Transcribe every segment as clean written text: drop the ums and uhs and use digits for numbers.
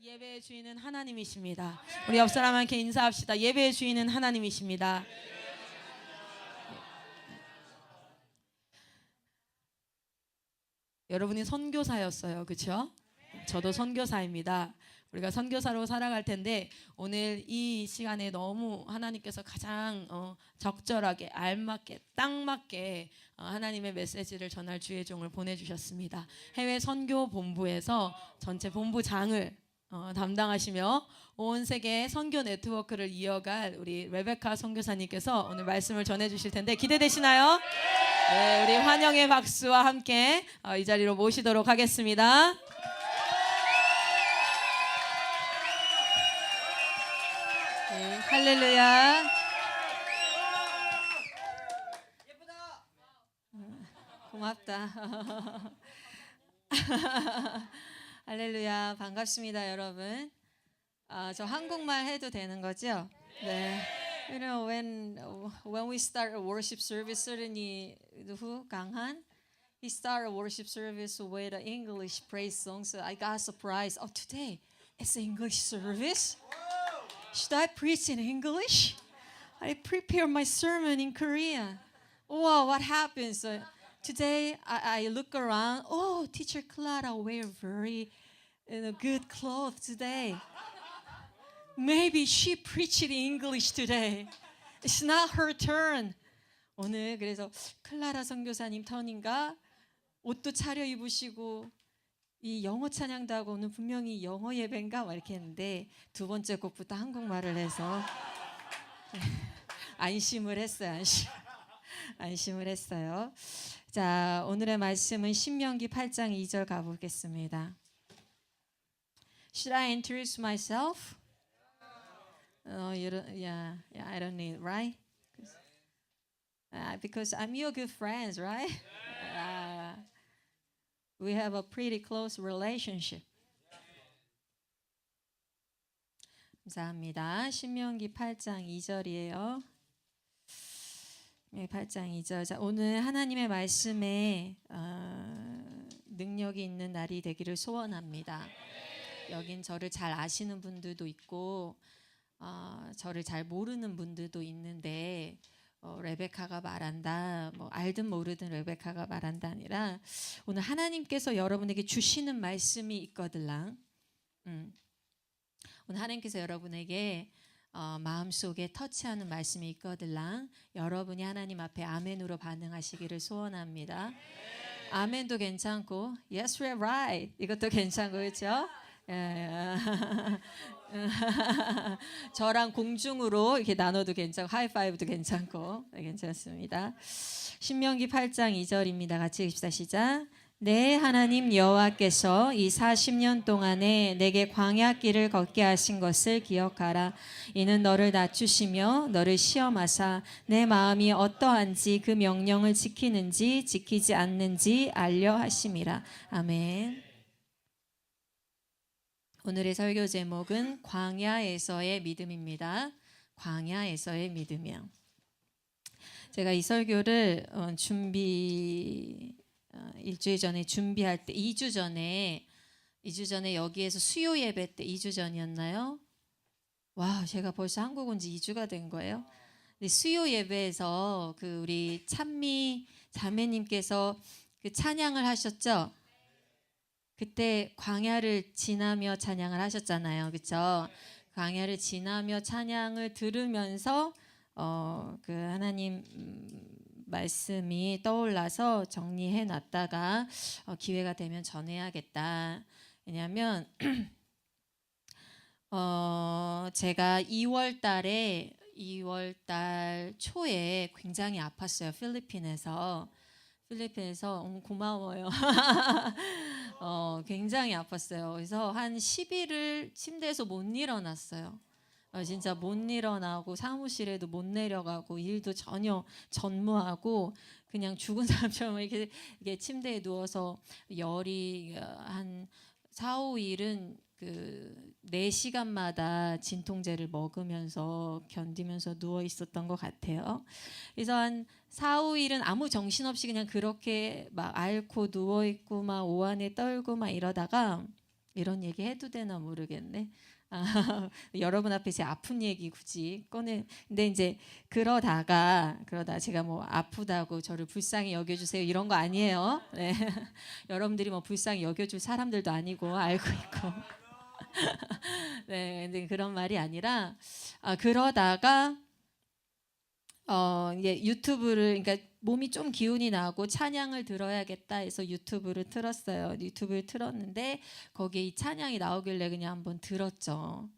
예배의 주인은 하나님이십니다. 우리 옆 사람한테 인사합시다. 예배의 주인은 하나님이십니다. 여러분이 선교사였어요, 그렇죠? 저도 선교사입니다. 우리가 선교사로 살아갈 텐데 오늘 이 시간에 너무 하나님께서 가장 적절하게 알맞게 딱 맞게 하나님의 메시지를 전할 주의 종을 보내주셨습니다. 해외 선교 본부에서 전체 본부장을 담당하시며 온 세계 선교 네트워크를 이어갈 우리 레베카 선교사님께서 오늘 말씀을 전해주실 텐데 기대되시나요? 네, 우리 환영의 박수와 함께 이 자리로 모시도록 하겠습니다. 네, 할렐루야. 예쁘다. 고맙다. 할렐루야. 반갑습니다, 여러분. 저 한국말 해도 되는 거죠? 네. You know, when we start a worship service, certainly who 강한 he started a worship service with an English praise song. So I got surprised. Oh, today it's an English service. Should I preach in English? I prepare my sermon in Korean. Wow, what happened? So today I look around. Oh, Teacher Clara wear very good clothes today. Maybe she preached in English today. It's not her turn. 오늘 그래서 클라라 선교사님 턴인가? 옷도 차려 입으시고 이 영어 찬양도 하고 오늘 분명히 영어 예배인가 막 이렇게 했는데 두 번째 곡부터 한국말을 해서 안심을 했어요. 안심을 했어요. 자, 오늘의 말씀은 신명기 8장 2절 가보겠습니다. Should I introduce myself? You don't, yeah, I don't need, right? Because I'm your good friends, right? We have a pretty close relationship. 감사합니다. 신명기 8장 2절이에요. 8장 2절. 자, 오늘 하나님의 말씀에 능력이 있는 날이 되기를 소원합니다. 여긴 저를 잘 아시는 분들도 있고 저를 잘 모르는 분들도 있는데 레베카가 말한다, 뭐 알든 모르든 레베카가 말한다 아니라 오늘 하나님께서 여러분에게 주시는 말씀이 있거들랑 오늘 하나님께서 여러분에게 마음속에 터치하는 말씀이 있거들랑 여러분이 하나님 앞에 아멘으로 반응하시기를 소원합니다. 아멘도 괜찮고 Yes, we're right 이것도 괜찮고 그렇죠? 저랑 공중으로 이렇게 나눠도 괜찮고 하이파이브도 괜찮고 괜찮습니다. 신명기 8장 2절입니다. 같이 읽읍시다. 시작. 내 하나님 여호와께서 이 40년 동안에 내게 광야 길을 걷게 하신 것을 기억하라. 이는 너를 낮추시며 너를 시험하사 내 마음이 어떠한지 그 명령을 지키는지 지키지 않는지 알려 하심이라. 아멘. 오늘의 설교 제목은 광야에서의 믿음입니다. 광야에서의 믿음이요. 제가 이 설교를 일주일 전에 준비할 때 2주 전에 여기에서 수요 예배 때 2주 전이었나요? 와, 제가 벌써 한국 온 지 2주가 된 거예요. 수요 예배에서 그 우리 찬미 자매님께서 그 찬양을 하셨죠? 그때 광야를 지나며 찬양을 하셨잖아요. 그렇죠? 광야를 지나며 찬양을 들으면서 그 하나님 말씀이 떠올라서 정리해 놨다가 기회가 되면 전해야겠다. 왜냐하면 제가 2월 달 초에 굉장히 아팠어요. 필리핀에서 고마워요. 굉장히 아팠어요. 그래서 한 10일을 침대에서 못 일어났어요. 진짜 못 일어나고 사무실에도 못 내려가고 일도 전혀 전무하고 그냥 죽은 사람처럼 이렇게 침대에 누워서 열이 한 4, 5일은 그 4시간마다 진통제를 먹으면서 견디면서 누워 있었던 것 같아요. 그래서 한 4, 5일은 아무 정신없이 그냥 그렇게 막 앓고 누워 있고 막 오한에 떨고 막 이러다가 이런 얘기 해도 되나 모르겠네. 여러분 앞에 제 아픈 얘기 굳이 꺼내. 근데 이제 그러다가 제가 뭐 아프다고 저를 불쌍히 여겨주세요 이런 거 아니에요. 네. 여러분들이 뭐 불쌍히 여겨줄 사람들도 아니고 알고 있고. 네, 근데 그런 말이 아니라 그러다가 이제 유튜브를, 그러니까 몸이 좀 기운이 나고 찬양을 들어야겠다 해서 유튜브를 틀었어요. 유튜브를 틀었는데 거기에 이 찬양이 나오길래 그냥 한번 들었죠.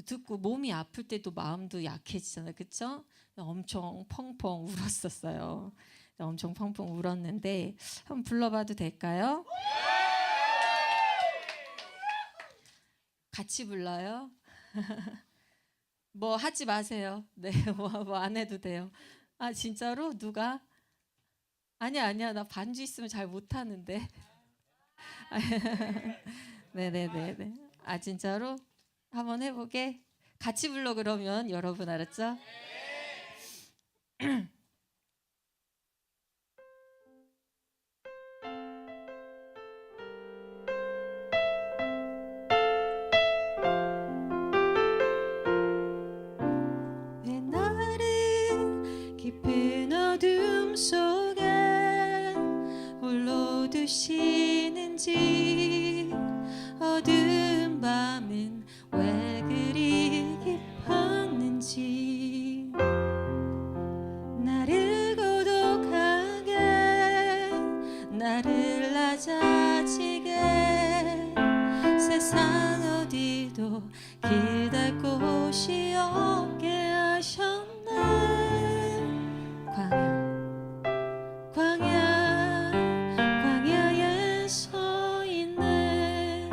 듣고 몸이 아플 때도 마음도 약해지잖아요, 그렇죠? 엄청 펑펑 울었었어요. 엄청 펑펑 울었는데 한번 불러봐도 될까요? 같이 불러요? 뭐 하지 마세요. 네, 뭐 안 해도 돼요. 진짜로? 누가? 아니야. 나 반주 있으면 잘 못하는데. 네네네. 진짜로? 한번 해보게. 같이 불러 그러면 여러분 알았죠? 왜 나를 깊은 어둠 속에 홀로 두시는지, 어두운 밤은 왜 그리 깊었는지, 나를 고독하게, 나를 낮아지게 세상 어디도 기댈 곳이 없게 하셨네. 광야에 서 있네.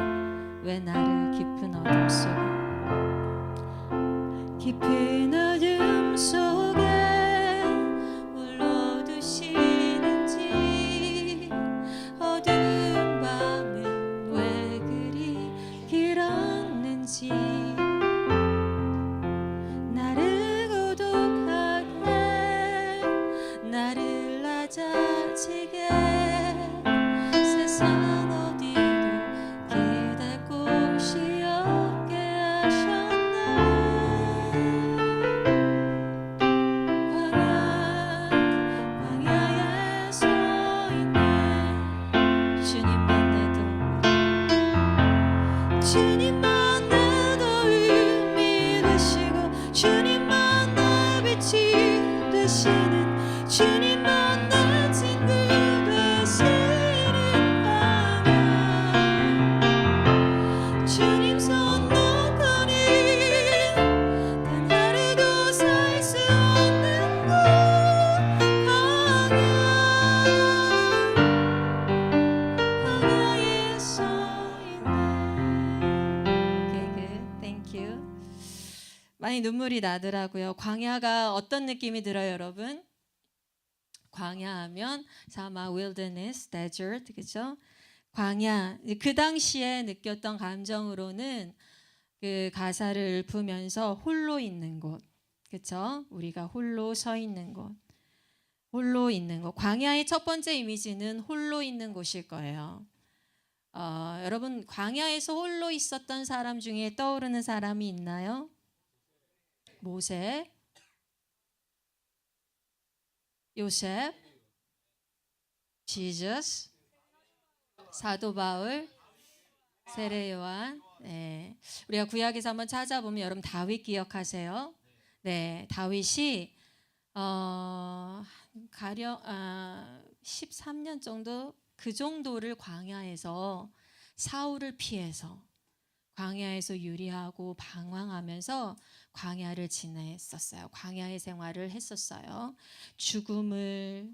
왜 나를 깊은 어둠 속에 홀로 두시는지, 어두운 밤은 왜 그리 길었는지, 나를 고독하게, 나를 낮아지게 세상 어디도 기댈 곳이 없게 하셨네. 광야에 서 있네. 주님만 나도 의미 되시고, 주님만 나 빛이 되시는, 주님만 나 친구 되시는 광야. 주님 손 놓고는 단 하루도 살 수 없는 곳, 광야에 서 있네. Thank you. 많이 눈물이 나더라고요. 광야가 어떤 느낌이 들어요, 여러분? 광야하면 사막, wilderness, desert, 그렇죠? 광야. 그 당시에 느꼈던 감정으로는 그 가사를 읊으면서 홀로 있는 곳, 그렇죠? 우리가 홀로 서 있는 곳, 홀로 있는 곳. 광야의 첫 번째 이미지는 홀로 있는 곳일 거예요. 여러분, 광야에서 홀로 있었던 사람 중에 떠오르는 사람이 있나요? 모세, 요셉, 지저스, 사도 바울, 세례 요한. 네. 우리가 구약에서 한번 찾아보면 여러분 다윗 기억하세요? 네, 다윗이 가령 13년 정도, 그 정도를 광야에서, 사울을 피해서 광야에서 유리하고 방황하면서 광야를 지냈었어요. 광야의 생활을 했었어요. 죽음의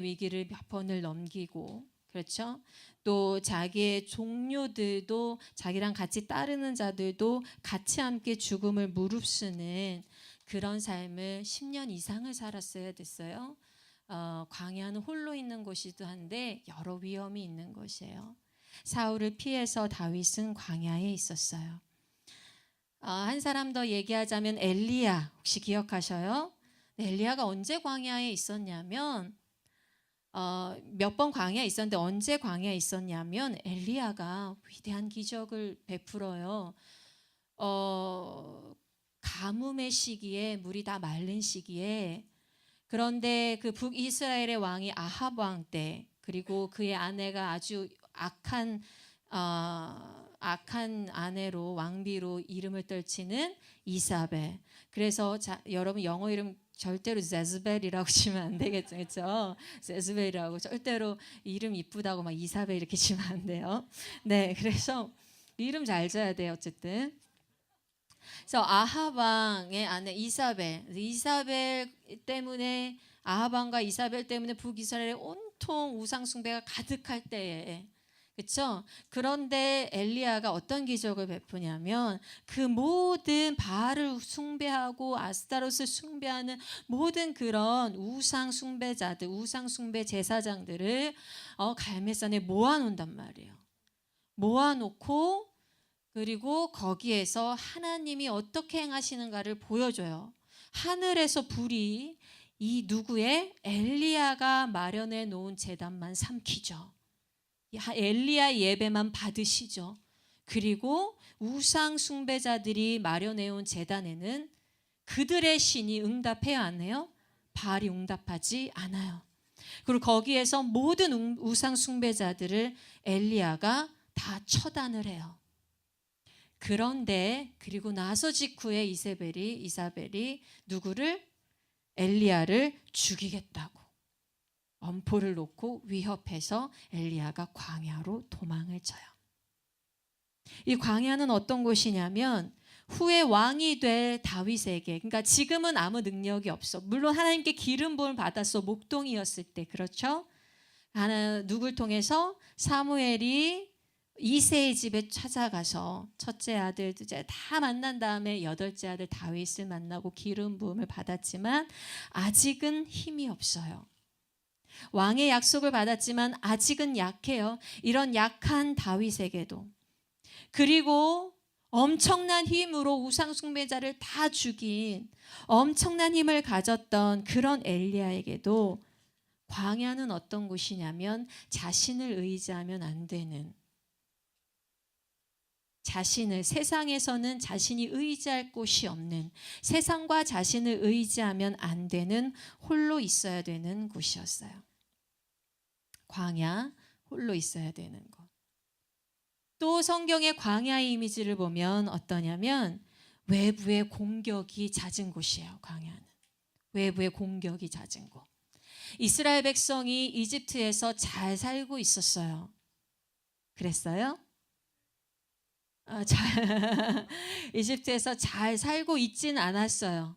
위기를 몇 번을 넘기고, 그렇죠? 또 자기의 종료들도, 자기랑 같이 따르는 자들도 같이 함께 죽음을 무릅쓰는 그런 삶을 10년 이상을 살았어야 됐어요. 광야는 홀로 있는 곳이기도 한데 여러 위험이 있는 곳이에요. 사울을 피해서 다윗은 광야에 있었어요. 한 사람 더 얘기하자면 엘리야, 혹시 기억하셔요? 엘리야가 언제 광야에 있었냐면 몇 번 광야에 있었는데 언제 광야에 있었냐면 엘리야가 위대한 기적을 베풀어요. 가뭄의 시기에 물이 다 마른 시기에 그런데 그 북이스라엘의 왕이 아합 왕 때 그리고 그의 아내가 아주 악한 아내로 왕비로 이름을 떨치는 이사벨. 그래서 여러분 영어 이름 절대로 제즈벨이라고 치면 안 되겠죠, 그렇죠? 제즈벨이라고 절대로 이름 이쁘다고 막 이사벨 이렇게 치면 안 돼요. 네, 그래서 이름 잘 져야 돼요, 어쨌든. 그래서 아합 왕의 아내 이사벨 때문에 아합 왕과 이사벨 때문에 북이스라엘에 온통 우상 숭배가 가득할 때에 그렇죠? 그런데 엘리야가 어떤 기적을 베푸냐면 그 모든 바알을 숭배하고 아스타롯을 숭배하는 모든 그런 우상 숭배자들, 우상 숭배 제사장들을 갈멜산에 모아놓는단 말이에요. 모아놓고 그리고 거기에서 하나님이 어떻게 행하시는가를 보여줘요. 하늘에서 불이 이 누구의 엘리야가 마련해 놓은 제단만 삼키죠. 엘리야 예배만 받으시죠. 그리고 우상 숭배자들이 마련해온 제단에는 그들의 신이 응답해야 하네요. 바알이 응답하지 않아요. 그리고 거기에서 모든 우상 숭배자들을 엘리야가 다 처단을 해요. 그런데 그리고 나서 직후에 이사벨이 누구를? 엘리야를 죽이겠다고 엄포를 놓고 위협해서 엘리야가 광야로 도망을 쳐요. 이 광야는 어떤 곳이냐면 후에 왕이 될 다윗에게, 그러니까 지금은 아무 능력이 없어. 물론 하나님께 기름 부음을 받았어. 목동이었을 때, 그렇죠? 누굴 통해서? 사무엘이 이새의 집에 찾아가서 첫째 아들, 둘째 다 만난 다음에 여덟째 아들 다윗을 만나고 기름 부음을 받았지만 아직은 힘이 없어요. 왕의 약속을 받았지만 아직은 약해요. 이런 약한 다윗에게도 그리고 엄청난 힘으로 우상 숭배자를 다 죽인 엄청난 힘을 가졌던 그런 엘리야에게도 광야는 어떤 곳이냐면 자신을 의지하면 안 되는, 세상에서는 자신이 의지할 곳이 없는, 세상과 자신을 의지하면 안 되는 홀로 있어야 되는 곳이었어요. 광야, 홀로 있어야 되는 곳. 또 성경의 광야의 이미지를 보면 어떠냐면 외부의 공격이 잦은 곳이에요. 광야는 외부의 공격이 잦은 곳. 이스라엘 백성이 이집트에서 잘 살고 있었어요. 그랬어요? 이집트에서 잘 살고 있진 않았어요.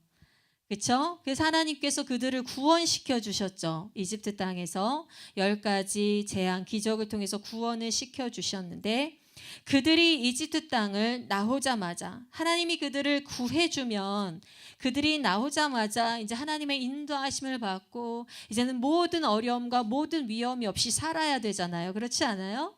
그렇죠? 그래서 하나님께서 그들을 구원시켜 주셨죠. 이집트 땅에서 10가지 재앙 기적을 통해서 구원을 시켜 주셨는데 그들이 이집트 땅을 나오자마자 하나님이 그들을 구해 주면 그들이 나오자마자 이제 하나님의 인도하심을 받고 이제는 모든 어려움과 모든 위험이 없이 살아야 되잖아요. 그렇지 않아요?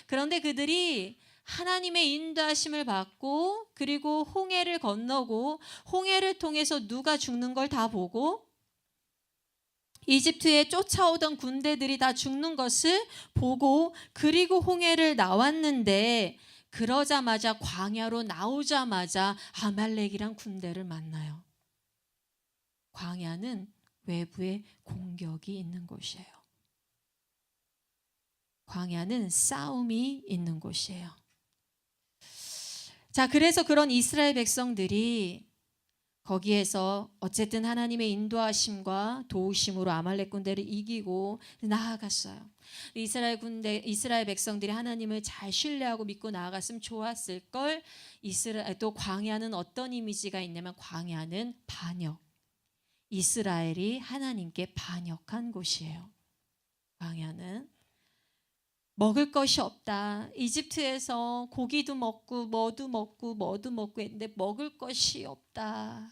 그런데 그들이 하나님의 인도하심을 받고 그리고 홍해를 건너고 홍해를 통해서 누가 죽는 걸 다 보고 이집트에 쫓아오던 군대들이 다 죽는 것을 보고 그리고 홍해를 나왔는데 그러자마자 광야로 나오자마자 아말렉이란 군대를 만나요. 광야는 외부에 공격이 있는 곳이에요. 광야는 싸움이 있는 곳이에요. 자, 그래서 그런 이스라엘 백성들이 거기에서 어쨌든 하나님의 인도하심과 도우심으로 아말렉 군대를 이기고 나아갔어요. 이스라엘 백성들이 하나님을 잘 신뢰하고 믿고 나아갔으면 좋았을 걸. 또 광야는 어떤 이미지가 있냐면 광야는 반역. 이스라엘이 하나님께 반역한 곳이에요. 광야는 먹을 것이 없다. 이집트에서 고기도 먹고 뭐도 먹고 했는데 먹을 것이 없다.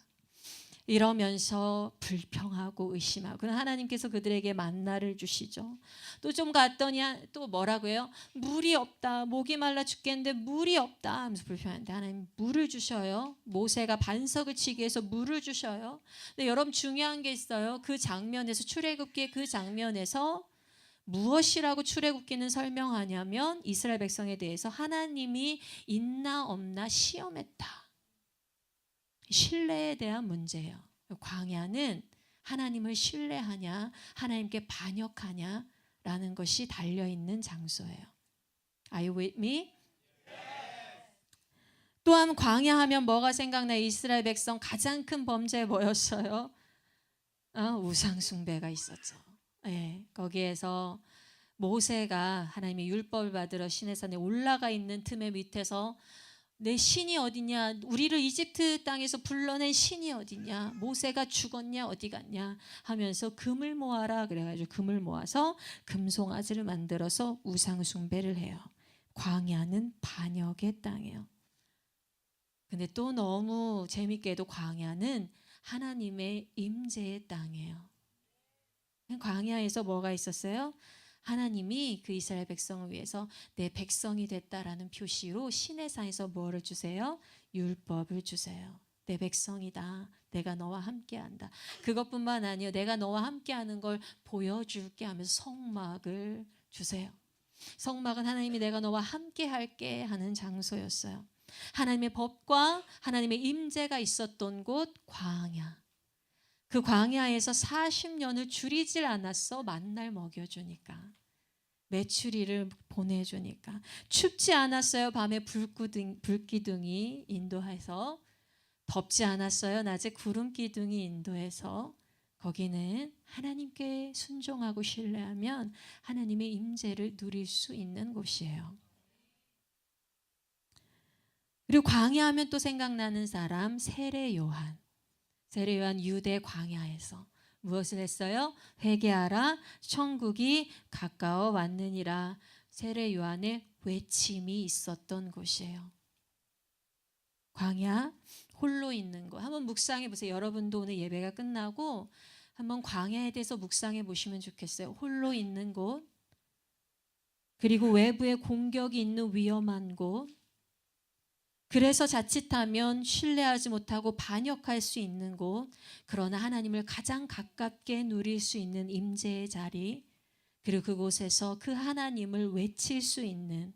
이러면서 불평하고 의심하고 그럼 하나님께서 그들에게 만나를 주시죠. 또 좀 갔더니 또 뭐라고 해요? 물이 없다. 목이 말라 죽겠는데 물이 없다 하면서 불평하는데 하나님 물을 주셔요. 모세가 반석을 치기 위해서 물을 주셔요. 근데 여러분 중요한 게 있어요. 그 장면에서 출애굽기의 그 장면에서 무엇이라고 출애굽기는 설명하냐면 이스라엘 백성에 대해서 하나님이 있나 없나 시험했다. 신뢰에 대한 문제예요. 광야는 하나님을 신뢰하냐, 하나님께 반역하냐라는 것이 달려있는 장소예요. Are you with me? 또한 광야하면 뭐가 생각나요? 이스라엘 백성 가장 큰 범죄 뭐였어요? 우상 숭배가 있었죠. 예, 거기에서 모세가 하나님의 율법을 받으러 시내산에 올라가 있는 틈의 밑에서 내 신이 어디냐, 우리를 이집트 땅에서 불러낸 신이 어디냐, 모세가 죽었냐 어디 갔냐 하면서 금을 모아라 그래가지고 금을 모아서 금송아지를 만들어서 우상 숭배를 해요. 광야는 반역의 땅이에요. 근데 또 너무 재밌게도 광야는 하나님의 임재의 땅이에요. 광야에서 뭐가 있었어요? 하나님이 그 이스라엘 백성을 위해서 내 백성이 됐다라는 표시로 시내산에서 뭐를 주세요? 율법을 주세요. 내 백성이다. 내가 너와 함께한다. 그것뿐만 아니요. 내가 너와 함께하는 걸 보여줄게 하면서 성막을 주세요. 성막은 하나님이 내가 너와 함께할게 하는 장소였어요. 하나님의 법과 하나님의 임재가 있었던 곳 광야. 그 광야에서 40년을 줄이질 않았어. 만날 먹여주니까. 메추리를 보내주니까. 춥지 않았어요. 밤에 불기둥이 인도해서. 덥지 않았어요. 낮에 구름기둥이 인도해서. 거기는 하나님께 순종하고 신뢰하면 하나님의 임재를 누릴 수 있는 곳이에요. 그리고 광야하면 또 생각나는 사람 세례 요한. 세례 요한 유대 광야에서 무엇을 했어요? 회개하라 천국이 가까워 왔느니라. 세례 요한의 외침이 있었던 곳이에요. 광야 홀로 있는 곳. 한번 묵상해 보세요. 여러분도 오늘 예배가 끝나고 한번 광야에 대해서 묵상해 보시면 좋겠어요. 홀로 있는 곳. 그리고 외부에 공격이 있는 위험한 곳. 그래서 자칫하면 신뢰하지 못하고 반역할 수 있는 곳, 그러나 하나님을 가장 가깝게 누릴 수 있는 임재의 자리, 그리고 그곳에서 그 하나님을 외칠 수 있는,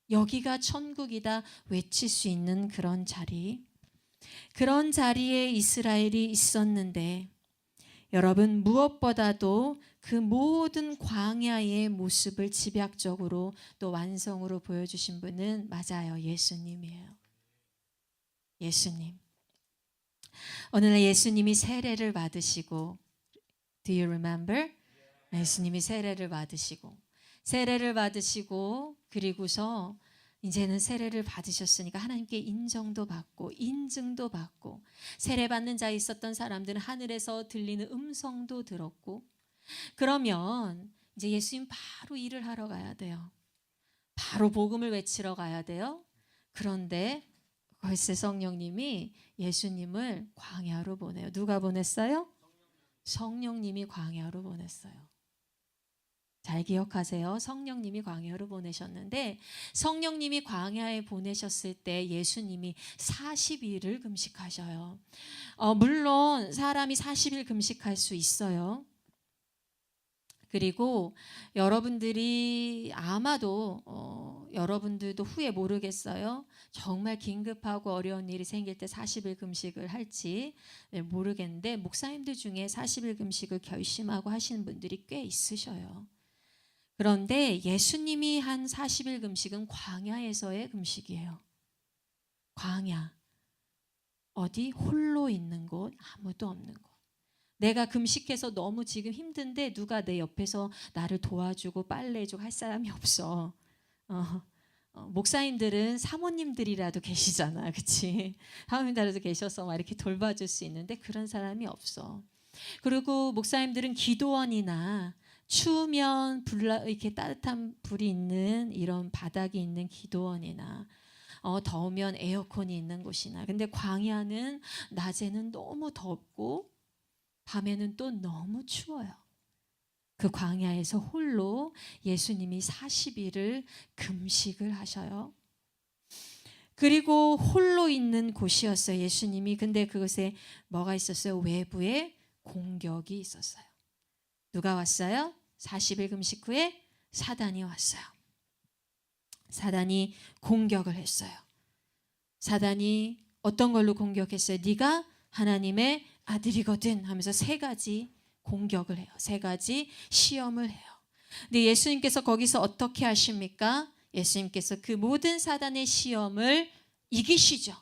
여기가 천국이다 외칠 수 있는 그런 자리, 그런 자리에 이스라엘이 있었는데, 여러분 무엇보다도 그 모든 광야의 모습을 집약적으로 또 완성으로 보여주신 분은 맞아요. 예수님이에요. 예수님. 오늘날 예수님이 세례를 받으시고 Do you remember? 예수님이 세례를 받으시고 그리고서 이제는 세례를 받으셨으니까 하나님께 인정도 받고 인증도 받고 세례받는 자에 있었던 사람들은 하늘에서 들리는 음성도 들었고 그러면 이제 예수님 바로 일을 하러 가야 돼요. 바로 복음을 외치러 가야 돼요. 그런데 글쎄 성령님이 예수님을 광야로 보내요. 누가 보냈어요? 성령님이 광야로 보냈어요. 잘 기억하세요. 성령님이 광야로 보내셨는데 성령님이 광야에 보내셨을 때 예수님이 40일을 금식하셔요. 물론 사람이 40일 금식할 수 있어요. 그리고 여러분들이 아마도 여러분들도 후에 모르겠어요. 정말 긴급하고 어려운 일이 생길 때 40일 금식을 할지 모르겠는데 목사님들 중에 40일 금식을 결심하고 하시는 분들이 꽤 있으셔요. 그런데 예수님이 한 40일 금식은 광야에서의 금식이에요. 광야. 어디 홀로 있는 곳, 아무도 없는 곳. 내가 금식해서 너무 지금 힘든데 누가 내 옆에서 나를 도와주고 빨래해주고 할 사람이 없어. 목사님들은 사모님들이라도 계시잖아. 그치? 사모님들이라도 계셔서 막 이렇게 돌봐줄 수 있는데 그런 사람이 없어. 그리고 목사님들은 기도원이나 추우면 이렇게 따뜻한 불이 있는 이런 바닥이 있는 기도원이나 더우면 에어컨이 있는 곳이나 근데 광야는 낮에는 너무 덥고 밤에는 또 너무 추워요. 그 광야에서 홀로 예수님이 40일을 금식을 하셔요. 그리고 홀로 있는 곳이었어요. 예수님이. 근데 그것에 뭐가 있었어요? 외부에 공격이 있었어요. 누가 왔어요? 40일 금식 후에 사단이 왔어요. 사단이 공격을 했어요. 사단이 어떤 걸로 공격했어요? 네가 하나님의 아들이거든 하면서 세 가지 공격을 해요. 세 가지 시험을 해요. 근데 예수님께서 거기서 어떻게 하십니까? 예수님께서 그 모든 사단의 시험을 이기시죠.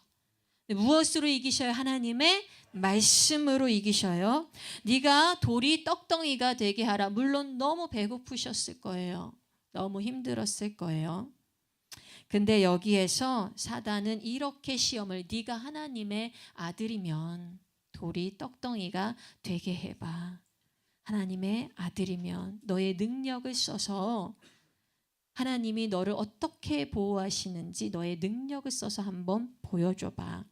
무엇으로 이기셔요? 하나님의 말씀으로 이기셔요. 네가 돌이 떡덩이가 되게 하라. 물론 너무 배고프셨을 거예요. 너무 힘들었을 거예요. 근데 여기에서 사단은 이렇게 시험을, 네가 하나님의 아들이면 돌이 떡덩이가 되게 해봐. 하나님의 아들이면 너의 능력을 써서 하나님이 너를 어떻게 보호하시는지 너의 능력을 써서 한번 보여줘봐.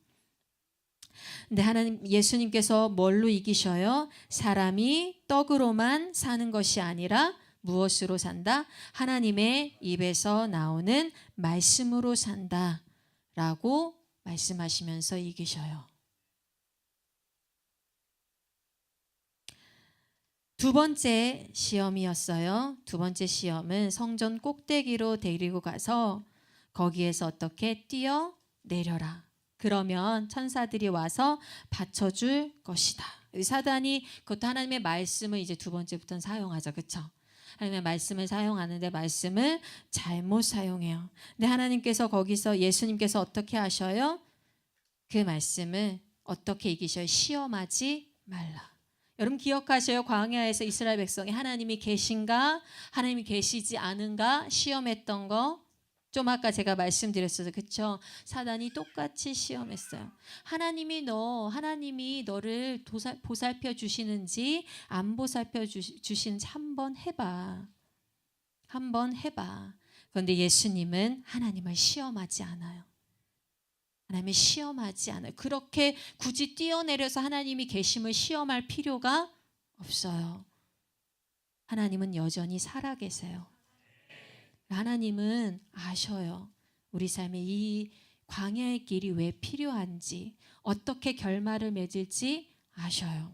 근데 예수님께서 뭘로 이기셔요? 사람이 떡으로만 사는 것이 아니라 무엇으로 산다? 하나님의 입에서 나오는 말씀으로 산다 라고 말씀하시면서 이기셔요. 두 번째 시험이었어요. 두 번째 시험은 성전 꼭대기로 데리고 가서 거기에서 어떻게 뛰어내려라. 그러면 천사들이 와서 받쳐줄 것이다. 사단이 그것도 하나님의 말씀을 이제 두 번째부터는 사용하죠. 그렇죠? 하나님의 말씀을 사용하는데 말씀을 잘못 사용해요. 근데 하나님께서 거기서 예수님께서 어떻게 하셔요? 그 말씀을 어떻게 이기셔요? 시험하지 말라. 여러분 기억하셔요? 광야에서 이스라엘 백성이 하나님이 계신가? 하나님이 계시지 않은가? 시험했던 거. 좀 아까 제가 말씀드렸어요. 그렇죠? 사단이 똑같이 시험했어요. 하나님이 너를 보살펴 주시는지 안 보살펴 주시는지 한번 해봐. 한번 해봐. 그런데 예수님은 하나님을 시험하지 않아요. 하나님을 시험하지 않아요. 그렇게 굳이 뛰어내려서 하나님이 계심을 시험할 필요가 없어요. 하나님은 여전히 살아계세요. 하나님은 아셔요. 우리 삶에 이 광야의 길이 왜 필요한지, 어떻게 결말을 맺을지 아셔요.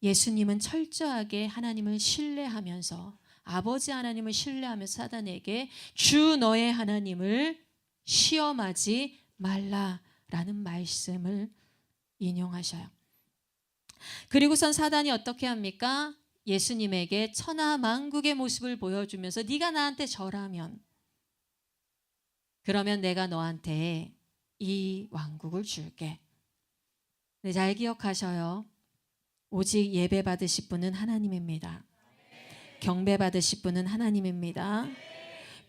예수님은 철저하게 하나님을 신뢰하면서, 아버지 하나님을 신뢰하면서 사단에게 주 너의 하나님을 시험하지 말라라는 말씀을 인용하셔요. 그리고선 사단이 어떻게 합니까? 예수님에게 천하만국의 모습을 보여주면서 네가 나한테 절하면, 그러면 내가 너한테 이 왕국을 줄게. 네, 잘 기억하셔요. 오직 예배 받으실 분은 하나님입니다. 경배 받으실 분은 하나님입니다.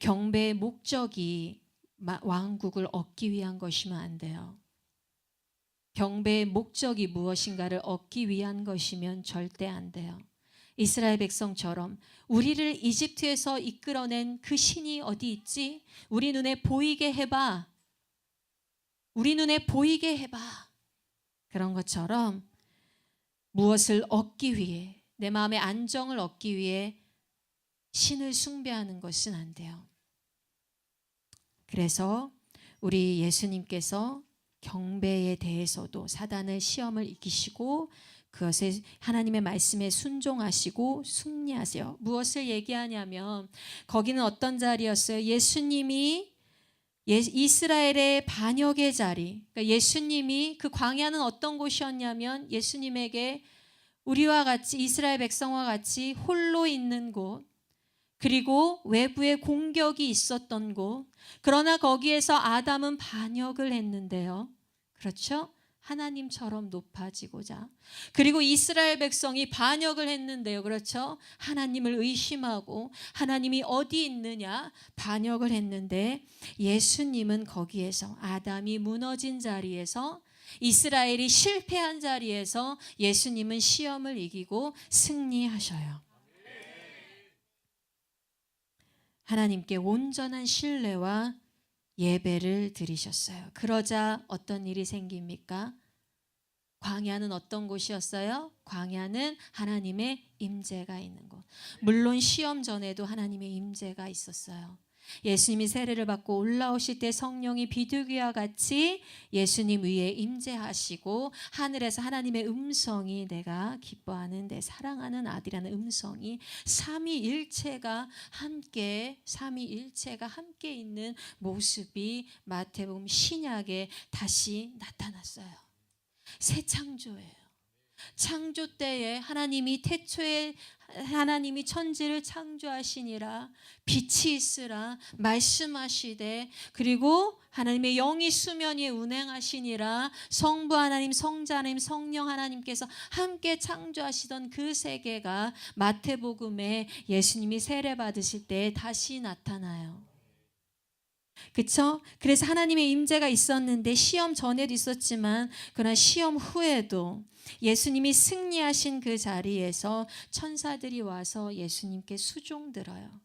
경배의 목적이 왕국을 얻기 위한 것이면 안 돼요. 경배의 목적이 무엇인가를 얻기 위한 것이면 절대 안 돼요. 이스라엘 백성처럼 우리를 이집트에서 이끌어낸 그 신이 어디 있지? 우리 눈에 보이게 해봐. 우리 눈에 보이게 해봐. 그런 것처럼 무엇을 얻기 위해, 내 마음의 안정을 얻기 위해 신을 숭배하는 것은 안 돼요. 그래서 우리 예수님께서 경배에 대해서도 사단의 시험을 이기시고 그것에 하나님의 말씀에 순종하시고 승리하세요. 무엇을 얘기하냐면 거기는 어떤 자리였어요? 예수님이 이스라엘의 반역의 자리, 그러니까 예수님이 그 광야는 어떤 곳이었냐면 예수님에게 우리와 같이 이스라엘 백성과 같이 홀로 있는 곳, 그리고 외부의 공격이 있었던 곳. 그러나 거기에서 아담은 반역을 했는데요. 그렇죠? 하나님처럼 높아지고자. 그리고 이스라엘 백성이 반역을 했는데요. 그렇죠? 하나님을 의심하고 하나님이 어디 있느냐 반역을 했는데 예수님은 거기에서, 아담이 무너진 자리에서, 이스라엘이 실패한 자리에서 예수님은 시험을 이기고 승리하셔요. 하나님께 온전한 신뢰와 예배를 드리셨어요. 그러자 어떤 일이 생깁니까? 광야는 어떤 곳이었어요? 광야는 하나님의 임재가 있는 곳. 물론 시험 전에도 하나님의 임재가 있었어요. 예수님이 세례를 받고 올라오실 때 성령이 비둘기와 같이 예수님 위에 임재하시고 하늘에서 하나님의 음성이 내가 기뻐하는 내 사랑하는 아들이라는 음성이 삼위일체가 함께 있는 모습이 마태복음 신약에 다시 나타났어요. 새 창조예요. 창조 때에 하나님이 태초에 하나님이 천지를 창조하시니라 빛이 있으라 말씀하시되 그리고 하나님의 영이 수면 위에 운행하시니라 성부 하나님 성자 하나님 성령 하나님께서 함께 창조하시던 그 세계가 마태복음에 예수님이 세례 받으실 때 다시 나타나요. 그렇죠? 그래서 하나님의 임재가 있었는데 시험 전에도 있었지만 그러나 시험 후에도 예수님이 승리하신 그 자리에서 천사들이 와서 예수님께 수종들어요.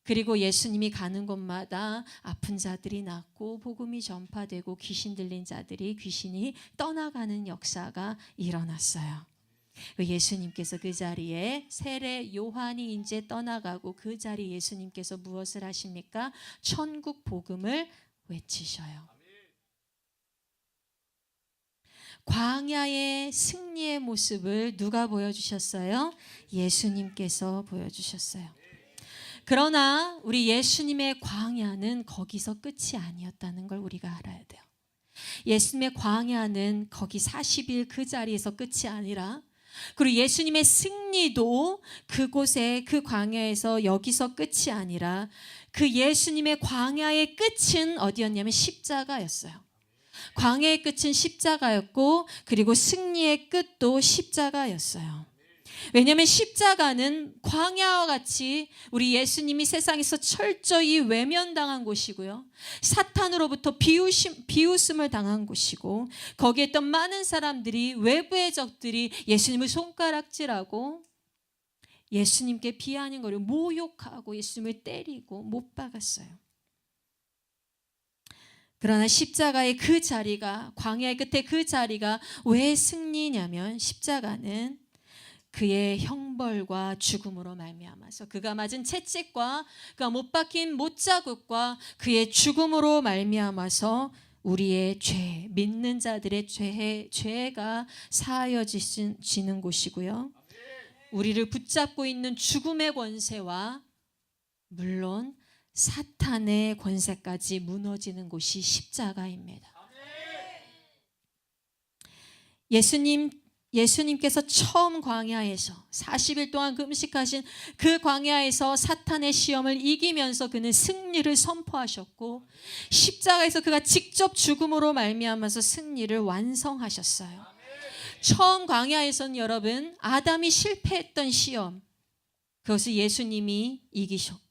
그리고 예수님이 가는 곳마다 아픈 자들이 낫고 복음이 전파되고 귀신 들린 자들이 귀신이 떠나가는 역사가 일어났어요. 예수님께서 그 자리에 세례 요한이 이제 떠나가고 그 자리에 예수님께서 무엇을 하십니까? 천국 복음을 외치셔요. 광야의 승리의 모습을 누가 보여주셨어요? 예수님께서 보여주셨어요. 그러나 우리 예수님의 광야는 거기서 끝이 아니었다는 걸 우리가 알아야 돼요. 예수님의 광야는 거기 40일 그 자리에서 끝이 아니라 그리고 예수님의 승리도 그곳에 그 광야에서 여기서 끝이 아니라 그 예수님의 광야의 끝은 어디였냐면 십자가였어요. 광야의 끝은 십자가였고 그리고 승리의 끝도 십자가였어요. 왜냐하면 십자가는 광야와 같이 우리 예수님이 세상에서 철저히 외면당한 곳이고요. 사탄으로부터 비웃음을 당한 곳이고 거기에 있던 많은 사람들이 외부의 적들이 예수님을 손가락질하고 예수님께 비아냥거리고 모욕하고 예수님을 때리고 못 박았어요. 그러나 십자가의 그 자리가 광야의 끝에 그 자리가 왜 승리냐면 십자가는 그의 형벌과 죽음으로 말미암아서 그가 맞은 채찍과 그가 못 박힌 못자국과 그의 죽음으로 말미암아서 우리의 죄, 믿는 자들의 죄가 사하여지는 곳이고요. 우리를 붙잡고 있는 죽음의 권세와 물론 사탄의 권세까지 무너지는 곳이 십자가입니다. 예수님께서 처음 광야에서 40일 동안 금식하신 그 광야에서 사탄의 시험을 이기면서 그는 승리를 선포하셨고 십자가에서 그가 직접 죽음으로 말미암아서 승리를 완성하셨어요. 처음 광야에서는 여러분 아담이 실패했던 시험 그것을 예수님이 이기셨고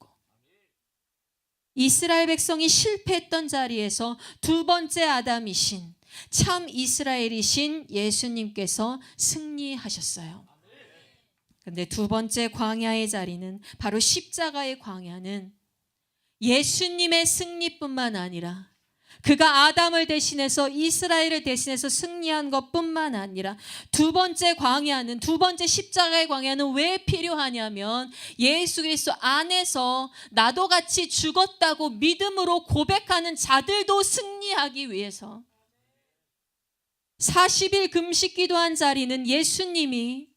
이스라엘 백성이 실패했던 자리에서 두 번째 아담이신 참 이스라엘이신 예수님께서 승리하셨어요. 그런데 두 번째 광야의 자리는 바로 십자가의 광야는 예수님의 승리뿐만 아니라 그가 아담을 대신해서 이스라엘을 대신해서 승리한 것뿐만 아니라 두 번째 광야는 두 번째 십자가의 광야는 왜 필요하냐면 예수 그리스도 안에서 나도 같이 죽었다고 믿음으로 고백하는 자들도 승리하기 위해서 40일 금식 기도한 자리는 예수님이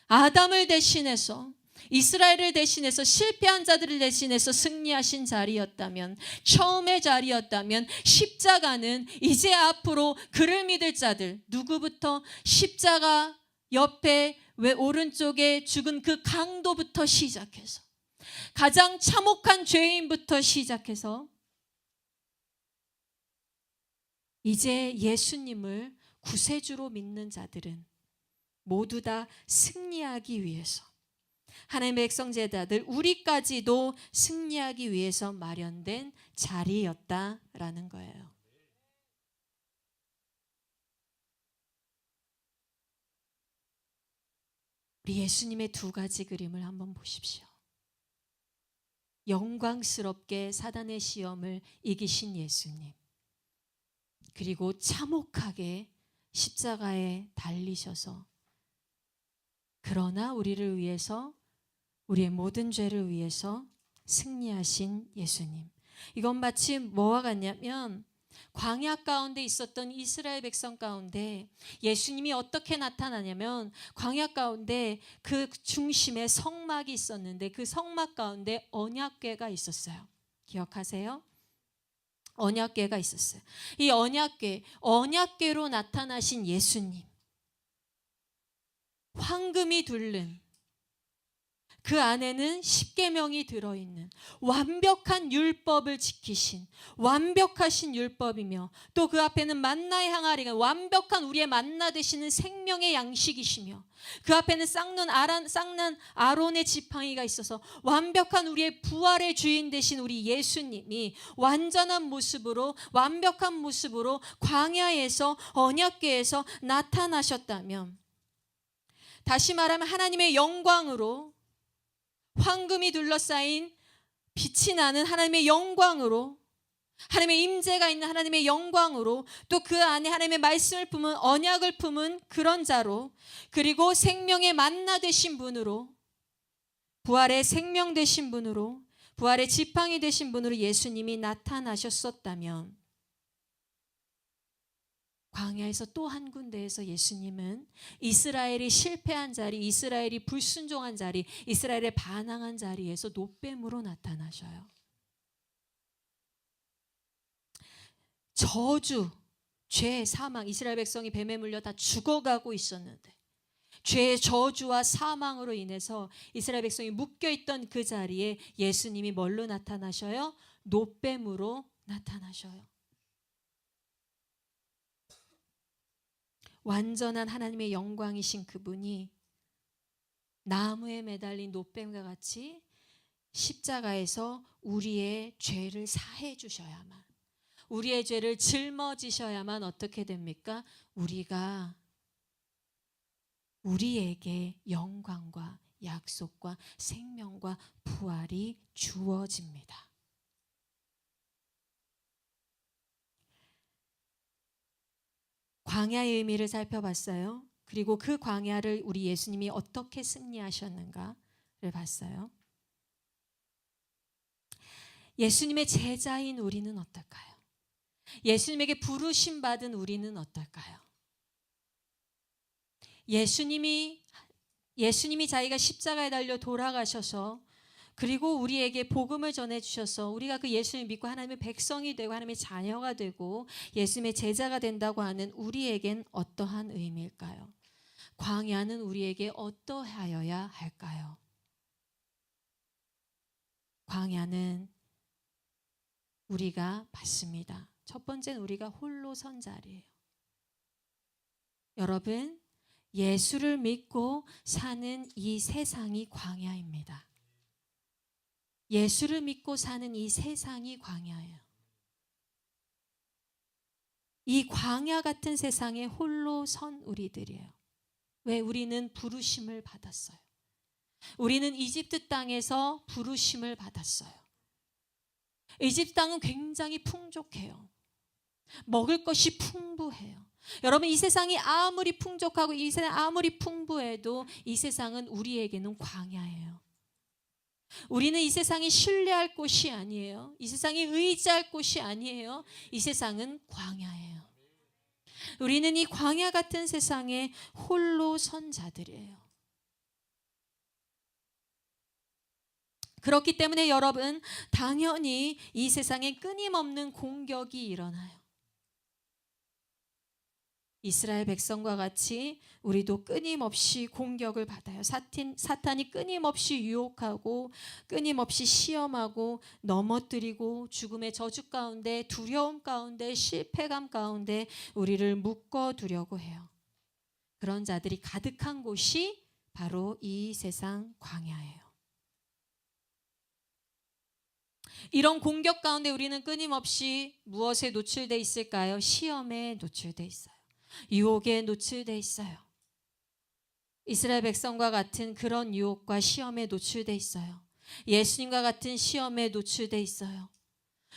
아담을 대신해서 이스라엘을 대신해서 실패한 자들을 대신해서 승리하신 자리였다면 처음의 자리였다면 십자가는 이제 앞으로 그를 믿을 자들 누구부터 십자가 옆에 오른쪽에 죽은 그 강도부터 시작해서 가장 참혹한 죄인부터 시작해서 이제 예수님을 구세주로 믿는 자들은 모두 다 승리하기 위해서 하나님의 백성제자들 우리까지도 승리하기 위해서 마련된 자리였다라는 거예요. 우리 예수님의 두 가지 그림을 한번 보십시오. 영광스럽게 사단의 시험을 이기신 예수님 그리고 참혹하게 십자가에 달리셔서 그러나 우리를 위해서 우리의 모든 죄를 위해서 승리하신 예수님 이건 마치 뭐와 같냐면 광야 가운데 있었던 이스라엘 백성 가운데 예수님이 어떻게 나타나냐면 광야 가운데 그 중심에 성막이 있었는데 그 성막 가운데 언약궤가 있었어요. 기억하세요? 언약궤가 있었어요. 이 언약궤로 나타나신 예수님, 황금이 둘른 그 안에는 십계명이 들어있는 완벽한 율법을 지키신 완벽하신 율법이며 또 그 앞에는 만나의 항아리가 완벽한 우리의 만나 되시는 생명의 양식이시며 그 앞에는 쌍는 아론의 지팡이가 있어서 완벽한 우리의 부활의 주인 되신 우리 예수님이 완전한 모습으로 완벽한 모습으로 광야에서 언약궤에서 나타나셨다면, 다시 말하면 하나님의 영광으로 황금이 둘러싸인 빛이 나는 하나님의 영광으로, 하나님의 임재가 있는 하나님의 영광으로, 또 그 안에 하나님의 말씀을 품은 언약을 품은 그런 자로, 그리고 생명의 만나 되신 분으로, 부활의 생명 되신 분으로, 부활의 지팡이 되신 분으로 예수님이 나타나셨었다면, 광야에서 또 한 군데에서 예수님은 이스라엘이 실패한 자리, 이스라엘이 불순종한 자리, 이스라엘에 반항한 자리에서 노뱀으로 나타나셔요. 저주, 죄, 사망, 이스라엘 백성이 뱀에 물려 다 죽어가고 있었는데 죄의 저주와 사망으로 인해서 이스라엘 백성이 묶여있던 그 자리에 예수님이 뭘로 나타나셔요? 노뱀으로 나타나셔요. 완전한 하나님의 영광이신 그분이 나무에 매달린 노뱀과 같이 십자가에서 우리의 죄를 사해 주셔야만, 우리의 죄를 짊어지셔야만 어떻게 됩니까? 우리에게 영광과 약속과 생명과 부활이 주어집니다. 광야의 의미를 살펴봤어요. 그리고 그 광야를 우리 예수님이 어떻게 승리하셨는가를 봤어요. 예수님의 제자인 우리는 어떨까요? 예수님에게 부르심 받은 우리는 어떨까요? 예수님이 자기가 십자가에 달려 돌아가셔서 그리고 우리에게 복음을 전해주셔서 우리가 그 예수님을 믿고 하나님의 백성이 되고 하나님의 자녀가 되고 예수님의 제자가 된다고 하는 우리에겐 어떠한 의미일까요? 광야는 우리에게 어떠하여야 할까요? 광야는 우리가 맞습니다. 첫 번째는 우리가 홀로 선 자리예요. 여러분, 예수를 믿고 사는 이 세상이 광야입니다. 예수를 믿고 사는 이 세상이 광야예요. 이 광야 같은 세상에 홀로 선 우리들이에요. 왜? 우리는 부르심을 받았어요. 우리는 이집트 땅에서 부르심을 받았어요. 이집트 땅은 굉장히 풍족해요. 먹을 것이 풍부해요. 여러분, 이 세상이 아무리 풍족하고 이 세상이 아무리 풍부해도 이 세상은 우리에게는 광야예요. 우리는 이 세상이 신뢰할 곳이 아니에요. 이 세상이 의지할 곳이 아니에요. 이 세상은 광야예요. 우리는 이 광야 같은 세상에 홀로 선 자들이에요. 그렇기 때문에 여러분, 당연히 이 세상에 끊임없는 공격이 일어나요. 이스라엘 백성과 같이 우리도 끊임없이 공격을 받아요. 사탄이 끊임없이 유혹하고 끊임없이 시험하고 넘어뜨리고 죽음의 저주 가운데, 두려움 가운데, 실패감 가운데 우리를 묶어두려고 해요. 그런 자들이 가득한 곳이 바로 이 세상 광야예요. 이런 공격 가운데 우리는 끊임없이 무엇에 노출돼 있을까요? 시험에 노출돼 있어요. 유혹에 노출돼 있어요. 이스라엘 백성과 같은 그런 유혹과 시험에 노출돼 있어요. 예수님과 같은 시험에 노출돼 있어요.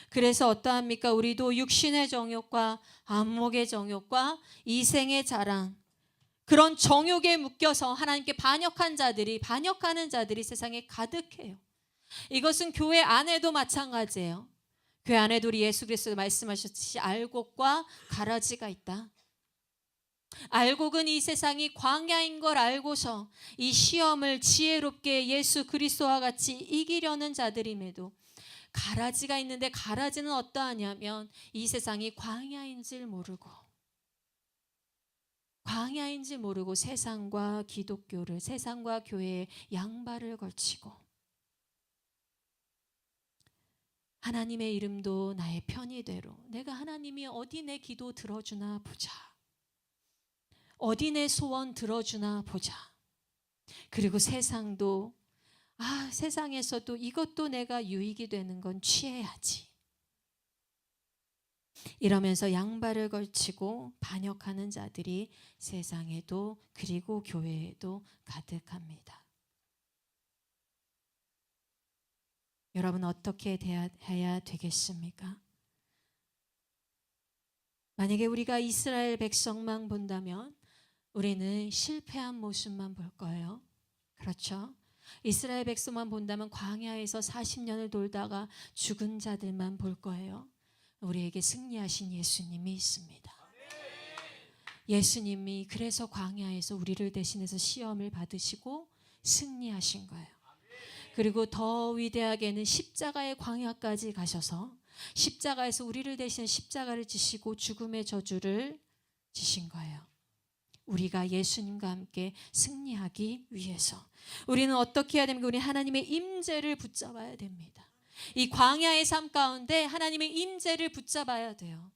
그래서 어떠합니까? 우리도 육신의 정욕과 안목의 정욕과 이생의 자랑, 그런 정욕에 묶여서 하나님께 반역하는 자들이 세상에 가득해요. 이것은 교회 안에도 마찬가지예요. 그 안에도 우리 예수 그리스도 말씀하셨듯이 알곡과 가라지가 있다. 알곡은 이 세상이 광야인 걸 알고서 이 시험을 지혜롭게 예수 그리스도와 같이 이기려는 자들임에도, 가라지가 있는데 가라지는 어떠하냐면 이 세상이 광야인 줄 모르고 세상과 기독교를, 세상과 교회에 양발을 걸치고 하나님의 이름도 나의 편의대로, 내가 하나님이 어디 내 기도 들어주나 보자, 어디 내 소원 들어주나 보자. 그리고 세상도 세상에서도 이것도 내가 유익이 되는 건 취해야지, 이러면서 양발을 걸치고 반역하는 자들이 세상에도 그리고 교회에도 가득합니다. 여러분, 어떻게 해야 되겠습니까? 만약에 우리가 이스라엘 백성만 본다면 우리는 실패한 모습만 볼 거예요. 그렇죠? 이스라엘 백성만 본다면 광야에서 40년을 돌다가 죽은 자들만 볼 거예요. 우리에게 승리하신 예수님이 있습니다. 예수님이 그래서 광야에서 우리를 대신해서 시험을 받으시고 승리하신 거예요. 그리고 더 위대하게는 십자가의 광야까지 가셔서 십자가에서 우리를 대신 십자가를 지시고 죽음의 저주를 지신 거예요. 우리가 예수님과 함께 승리하기 위해서 우리는 어떻게 해야 됩니까? 우리 하나님의 임재를 붙잡아야 됩니다. 이 광야의 삶 가운데 하나님의 임재를 붙잡아야 돼요.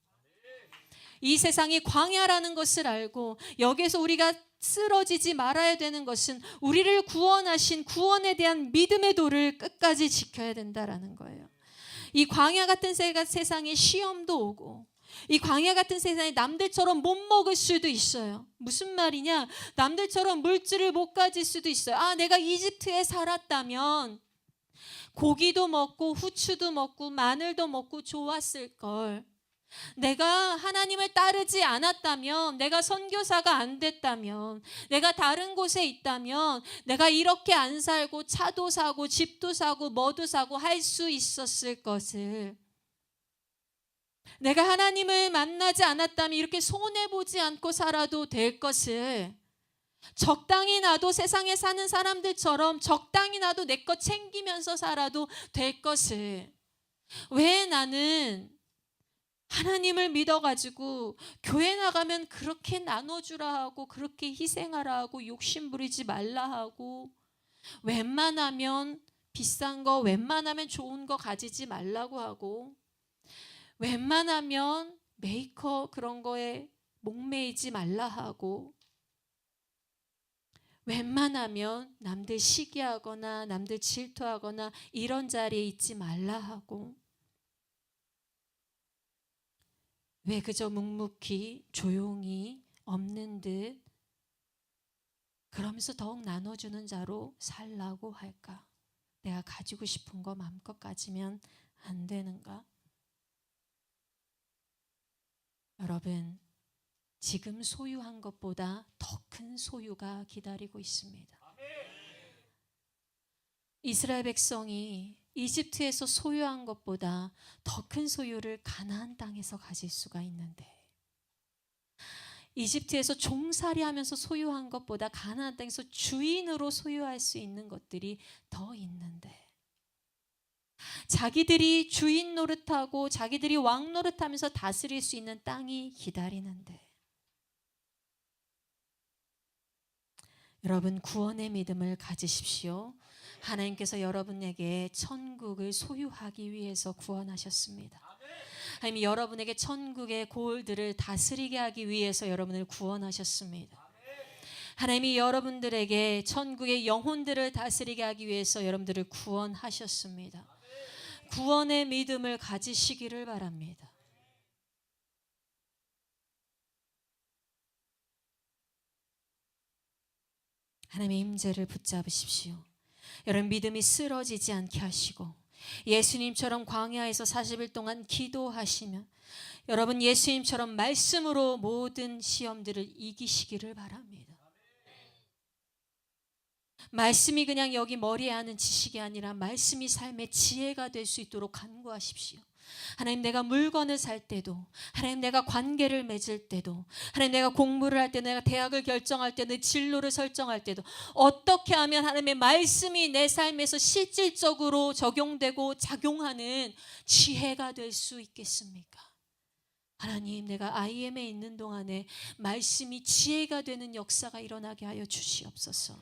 이 세상이 광야라는 것을 알고 여기에서 우리가 쓰러지지 말아야 되는 것은 우리를 구원하신 구원에 대한 믿음의 도를 끝까지 지켜야 된다라는 거예요. 이 광야 같은 세상에 시험도 오고, 이 광야 같은 세상에 남들처럼 못 먹을 수도 있어요. 무슨 말이냐? 남들처럼 물질을 못 가질 수도 있어요. 내가 이집트에 살았다면 고기도 먹고 후추도 먹고 마늘도 먹고 좋았을 걸. 내가 하나님을 따르지 않았다면, 내가 선교사가 안 됐다면, 내가 다른 곳에 있다면 내가 이렇게 안 살고 차도 사고 집도 사고 뭐도 사고 할 수 있었을 것을, 내가 하나님을 만나지 않았다면 이렇게 손해보지 않고 살아도 될 것을, 적당히 나도 세상에 사는 사람들처럼 적당히 나도 내 것 챙기면서 살아도 될 것을, 왜 나는 하나님을 믿어가지고 교회 나가면 그렇게 나눠주라 하고 그렇게 희생하라 하고 욕심 부리지 말라 하고 웬만하면 비싼 거, 웬만하면 좋은 거 가지지 말라고 하고 웬만하면 메이크업 그런 거에 목매이지 말라 하고 웬만하면 남들 시기하거나 남들 질투하거나 이런 자리에 있지 말라 하고, 왜 그저 묵묵히 조용히 없는 듯 그러면서 더욱 나눠주는 자로 살라고 할까? 내가 가지고 싶은 거 마음껏 가지면 안 되는가? 여러분, 지금 소유한 것보다 더 큰 소유가 기다리고 있습니다. 이스라엘 백성이 이집트에서 소유한 것보다 더 큰 소유를 가나안 땅에서 가질 수가 있는데, 이집트에서 종살이하면서 소유한 것보다 가나안 땅에서 주인으로 소유할 수 있는 것들이 더 있는데, 자기들이 주인 노릇하고 자기들이 왕 노릇하면서 다스릴 수 있는 땅이 기다리는데, 여러분, 구원의 믿음을 가지십시오. 하나님께서 여러분에게 천국을 소유하기 위해서 구원하셨습니다. 하나님이 여러분에게 천국의 골들을 다스리게 하기 위해서 여러분을 구원하셨습니다. 하나님이 여러분들에게 천국의 영혼들을 다스리게 하기 위해서 여러분들을 구원하셨습니다. 구원의 믿음을 가지시기를 바랍니다. 하나님의 임재를 붙잡으십시오. 여러분, 믿음이 쓰러지지 않게 하시고 예수님처럼 광야에서 40일 동안 기도하시며 여러분 예수님처럼 말씀으로 모든 시험들을 이기시기를 바랍니다. 말씀이 그냥 여기 머리에 하는 지식이 아니라 말씀이 삶의 지혜가 될 수 있도록 간구하십시오. 하나님, 내가 물건을 살 때도, 하나님, 내가 관계를 맺을 때도, 하나님, 내가 공부를 할 때, 내가 대학을 결정할 때, 내 진로를 설정할 때도 어떻게 하면 하나님의 말씀이 내 삶에서 실질적으로 적용되고 작용하는 지혜가 될 수 있겠습니까? 하나님, 내가 IM에 있는 동안에 말씀이 지혜가 되는 역사가 일어나게 하여 주시옵소서.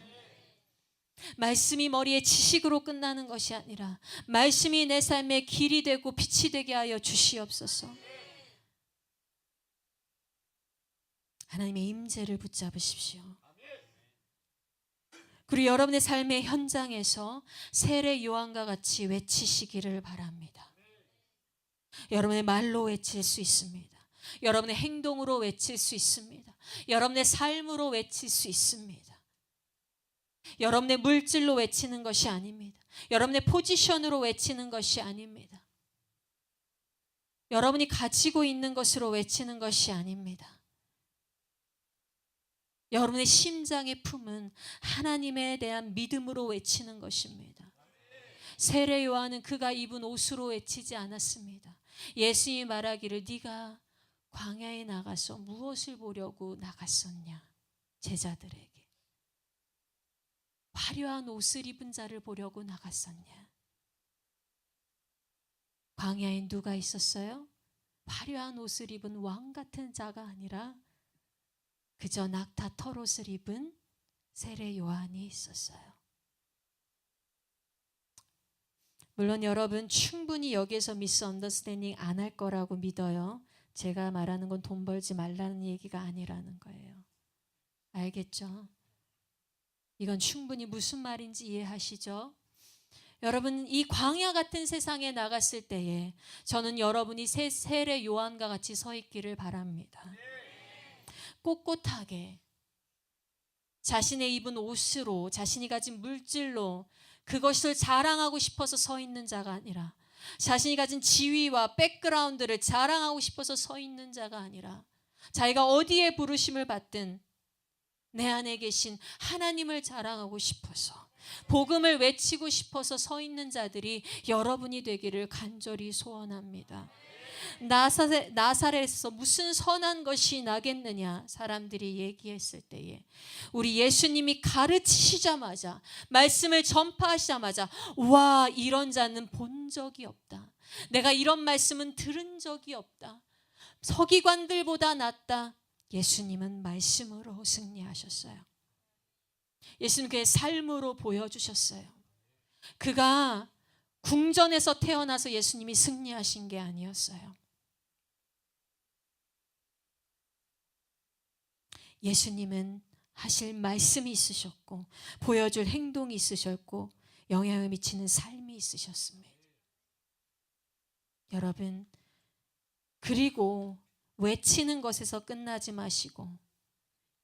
말씀이 머리에 지식으로 끝나는 것이 아니라 말씀이 내 삶의 길이 되고 빛이 되게 하여 주시옵소서. 하나님의 임재를 붙잡으십시오. 그리고 여러분의 삶의 현장에서 세례 요한과 같이 외치시기를 바랍니다. 여러분의 말로 외칠 수 있습니다. 여러분의 행동으로 외칠 수 있습니다. 여러분의 삶으로 외칠 수 있습니다. 여러분의 물질로 외치는 것이 아닙니다. 여러분의 포지션으로 외치는 것이 아닙니다. 여러분이 가지고 있는 것으로 외치는 것이 아닙니다. 여러분의 심장의 품은 하나님에 대한 믿음으로 외치는 것입니다. 세례 요한은 그가 입은 옷으로 외치지 않았습니다. 예수님이 말하기를 네가 광야에 나가서 무엇을 보려고 나갔었냐? 제자들에게. 화려한 옷을 입은 자를 보려고 나갔었냐? 광야에 누가 있었어요? 화려한 옷을 입은 왕 같은 자가 아니라 그저 낙타 털옷을 입은 세례 요한이 있었어요. 물론 여러분 충분히 여기에서 미스언더스탠딩 안 할 거라고 믿어요. 제가 말하는 건 돈 벌지 말라는 얘기가 아니라는 거예요. 알겠죠? 이건 충분히 무슨 말인지 이해하시죠? 여러분, 이 광야 같은 세상에 나갔을 때에 저는 여러분이 세례 요한과 같이 서 있기를 바랍니다. 꼿꼿하게 자신의 입은 옷으로, 자신이 가진 물질로 그것을 자랑하고 싶어서 서 있는 자가 아니라, 자신이 가진 지위와 백그라운드를 자랑하고 싶어서 서 있는 자가 아니라, 자기가 어디에 부르심을 받든 내 안에 계신 하나님을 자랑하고 싶어서, 복음을 외치고 싶어서 서 있는 자들이 여러분이 되기를 간절히 소원합니다. 나사렛에서 무슨 선한 것이 나겠느냐 사람들이 얘기했을 때에 우리 예수님이 가르치시자마자, 말씀을 전파하시자마자, 와, 이런 자는 본 적이 없다. 내가 이런 말씀은 들은 적이 없다. 서기관들보다 낫다. 예수님은 말씀으로 승리하셨어요. 예수님 그의 삶으로 보여주셨어요. 그가 궁전에서 태어나서 예수님이 승리하신 게 아니었어요. 예수님은 하실 말씀이 있으셨고, 보여줄 행동이 있으셨고, 영향을 미치는 삶이 있으셨습니다. 여러분, 그리고 외치는 것에서 끝나지 마시고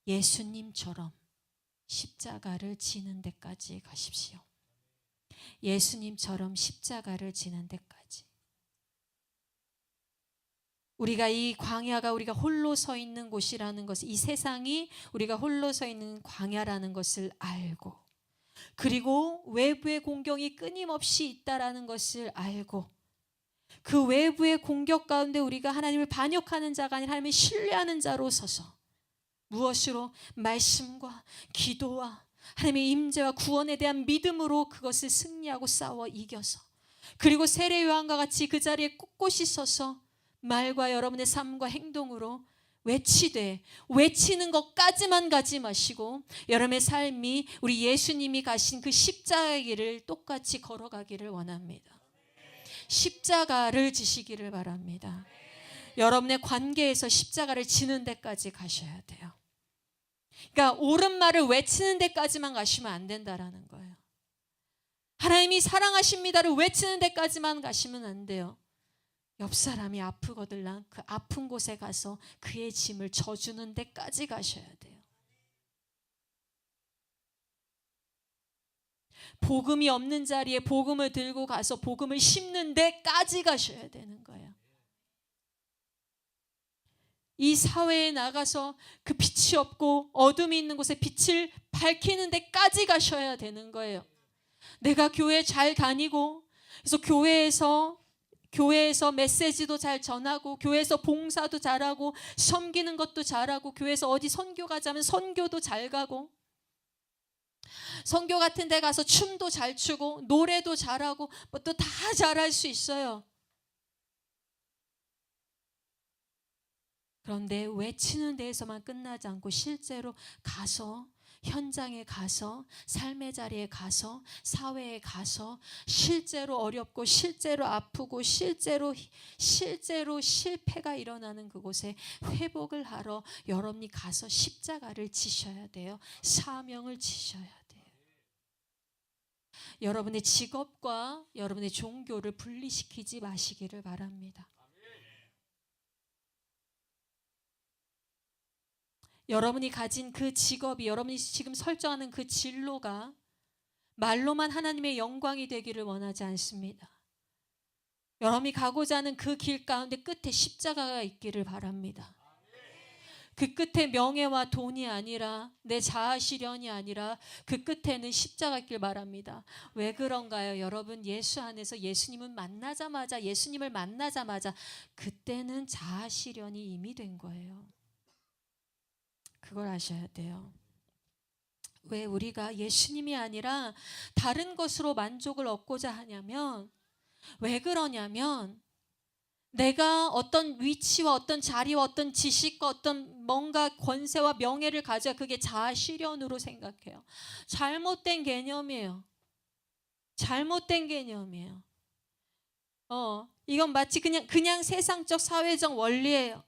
예수님처럼 십자가를 지는 데까지 가십시오. 예수님처럼 십자가를 지는 데까지. 우리가 이 광야가 우리가 홀로 서 있는 곳이라는 것을, 이 세상이 우리가 홀로 서 있는 광야라는 것을 알고, 그리고 외부의 공격이 끊임없이 있다라는 것을 알고, 그 외부의 공격 가운데 우리가 하나님을 반역하는 자가 아니라 하나님을 신뢰하는 자로 서서 무엇으로? 말씀과 기도와 하나님의 임재와 구원에 대한 믿음으로 그것을 승리하고 싸워 이겨서, 그리고 세례 요한과 같이 그 자리에 꼿꼿이 서서 말과 여러분의 삶과 행동으로 외치되, 외치는 것까지만 가지 마시고 여러분의 삶이 우리 예수님이 가신 그 십자가의 길을 똑같이 걸어가기를 원합니다. 십자가를 지시기를 바랍니다. 여러분의 관계에서 십자가를 지는 데까지 가셔야 돼요. 그러니까 옳은 말을 외치는 데까지만 가시면 안 된다라는 거예요. 하나님이 사랑하십니다를 외치는 데까지만 가시면 안 돼요. 옆 사람이 아프거들랑 그 아픈 곳에 가서 그의 짐을 져주는 데까지 가셔야 돼요. 복음이 없는 자리에 복음을 들고 가서 복음을 심는 데까지 가셔야 되는 거예요. 이 사회에 나가서 그 빛이 없고 어둠이 있는 곳에 빛을 밝히는 데까지 가셔야 되는 거예요. 내가 교회 잘 다니고, 그래서 교회에서 교회에서 메시지도 잘 전하고 교회에서 봉사도 잘하고 섬기는 것도 잘하고 교회에서 어디 선교 가자면 선교도 잘 가고 선교 같은 데 가서 춤도 잘 추고 노래도 잘하고 뭐 또 다 잘할 수 있어요. 그런데 외치는 데에서만 끝나지 않고 실제로 가서 현장에 가서 삶의 자리에 가서 사회에 가서 실제로 어렵고 실제로 아프고 실제로 실패가 일어나는 그곳에 회복을 하러 여러분이 가서 십자가를 지셔야 돼요. 사명을 지셔야 돼요. 여러분의 직업과 여러분의 종교를 분리시키지 마시기를 바랍니다. 여러분이 가진 그 직업이, 여러분이 지금 설정하는 그 진로가 말로만 하나님의 영광이 되기를 원하지 않습니다. 여러분이 가고자 하는 그 길 가운데 끝에 십자가가 있기를 바랍니다. 그 끝에 명예와 돈이 아니라 내 자아 실현이 아니라 그 끝에는 십자가 있길 바랍니다. 왜 그런가요? 여러분, 예수 안에서 예수님을 만나자마자 그때는 자아 실현이 이미 된 거예요. 그걸 아셔야 돼요. 왜 우리가 예수님이 아니라 다른 것으로 만족을 얻고자 하냐면, 왜 그러냐면 내가 어떤 위치와 어떤 자리와 어떤 지식과 어떤 뭔가 권세와 명예를 가져야 그게 자아 실현으로 생각해요. 잘못된 개념이에요. 잘못된 개념이에요. 이건 마치 그냥 세상적 사회적 원리예요.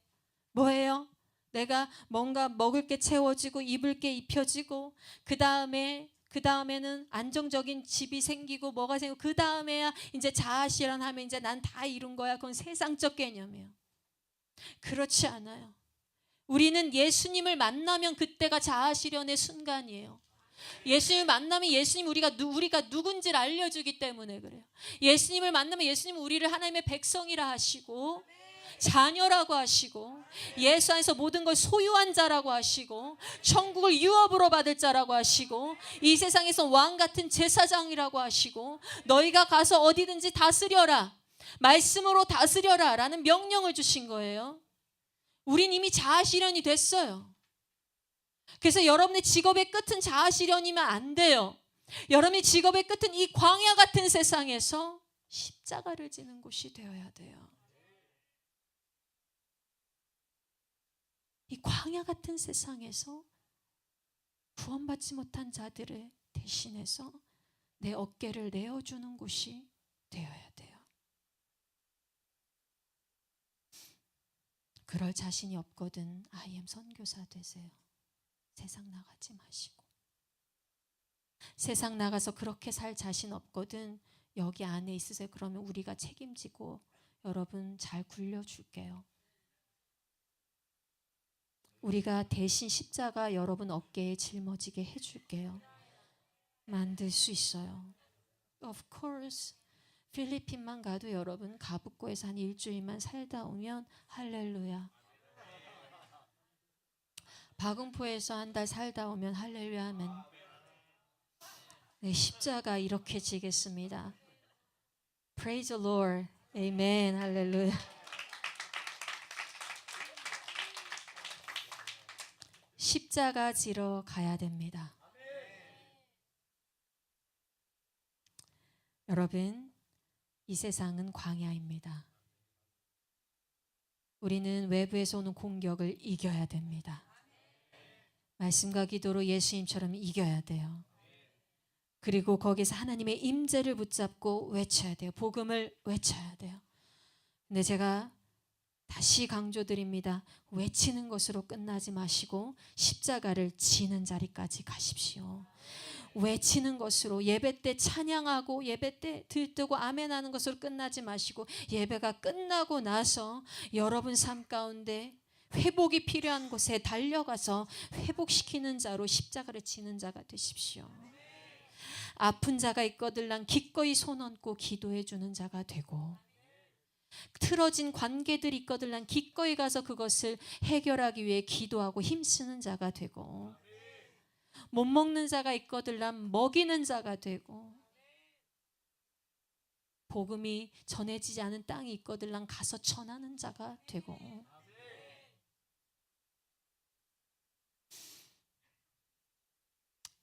뭐예요? 내가 뭔가 먹을 게 채워지고 입을 게 입혀지고 그 다음에는 안정적인 집이 생기고 뭐가 생기고 그 다음에야 이제 자아 실현하면 이제 난 다 이룬 거야. 그건 세상적 개념이에요. 그렇지 않아요. 우리는 예수님을 만나면 그때가 자아 실현의 순간이에요. 예수님을 만나면 예수님 우리가 누군지를 알려주기 때문에 그래요. 예수님을 만나면 예수님은 우리를 하나님의 백성이라 하시고 자녀라고 하시고 예수 안에서 모든 걸 소유한 자라고 하시고 천국을 유업으로 받을 자라고 하시고 이 세상에서 왕 같은 제사장이라고 하시고 너희가 가서 어디든지 다스려라, 말씀으로 다스려라 라는 명령을 주신 거예요. 우린 이미 자아 실현이 됐어요. 그래서 여러분의 직업의 끝은 자아 실현이면 안 돼요. 여러분의 직업의 끝은 이 광야 같은 세상에서 십자가를 지는 곳이 되어야 돼요. 이 광야 같은 세상에서 구원받지 못한 자들을 대신해서 내 어깨를 내어주는 곳이 되어야 돼요. 그럴 자신이 없거든 IM 선교사 되세요. 세상 나가지 마시고. 세상 나가서 그렇게 살 자신 없거든 여기 안에 있으세요. 그러면 우리가 책임지고 여러분 잘 굴려줄게요. 우리가 대신 십자가 여러분 어깨에 짊어지게 해줄게요. 만들 수 있어요. Of course. 필리핀만 가도 여러분 가북고에서 한 일주일만 살다 오면 할렐루야. 박흥포에서 한 달 살다 오면 할렐루야 아멘. 네, 십자가 이렇게 지겠습니다. Praise the Lord. Amen. 할렐루야. 십자가 지러 가야 됩니다. 여러분, 이 세상은 광야입니다. 우리는 외부에서 오는 공격을 이겨야 됩니다. 말씀과 기도로 예수님처럼 이겨야 돼요. 그리고 거기서 하나님의 임재를 붙잡고 외쳐야 돼요. 복음을 외쳐야 돼요. 근데 제가 다시 강조드립니다. 외치는 것으로 끝나지 마시고 십자가를 지는 자리까지 가십시오. 외치는 것으로 예배 때 찬양하고 예배 때 들뜨고 아멘하는 것으로 끝나지 마시고 예배가 끝나고 나서 여러분 삶 가운데 회복이 필요한 곳에 달려가서 회복시키는 자로 십자가를 지는 자가 되십시오. 아픈 자가 있거든 기꺼이 손 얹고 기도해 주는 자가 되고 틀어진 관계들이 있거든 기꺼이 가서 그것을 해결하기 위해 기도하고 힘쓰는 자가 되고 못 먹는 자가 있거든 먹이는 자가 되고 복음이 전해지지 않은 땅이 있거들랑 가서 전하는 자가 되고,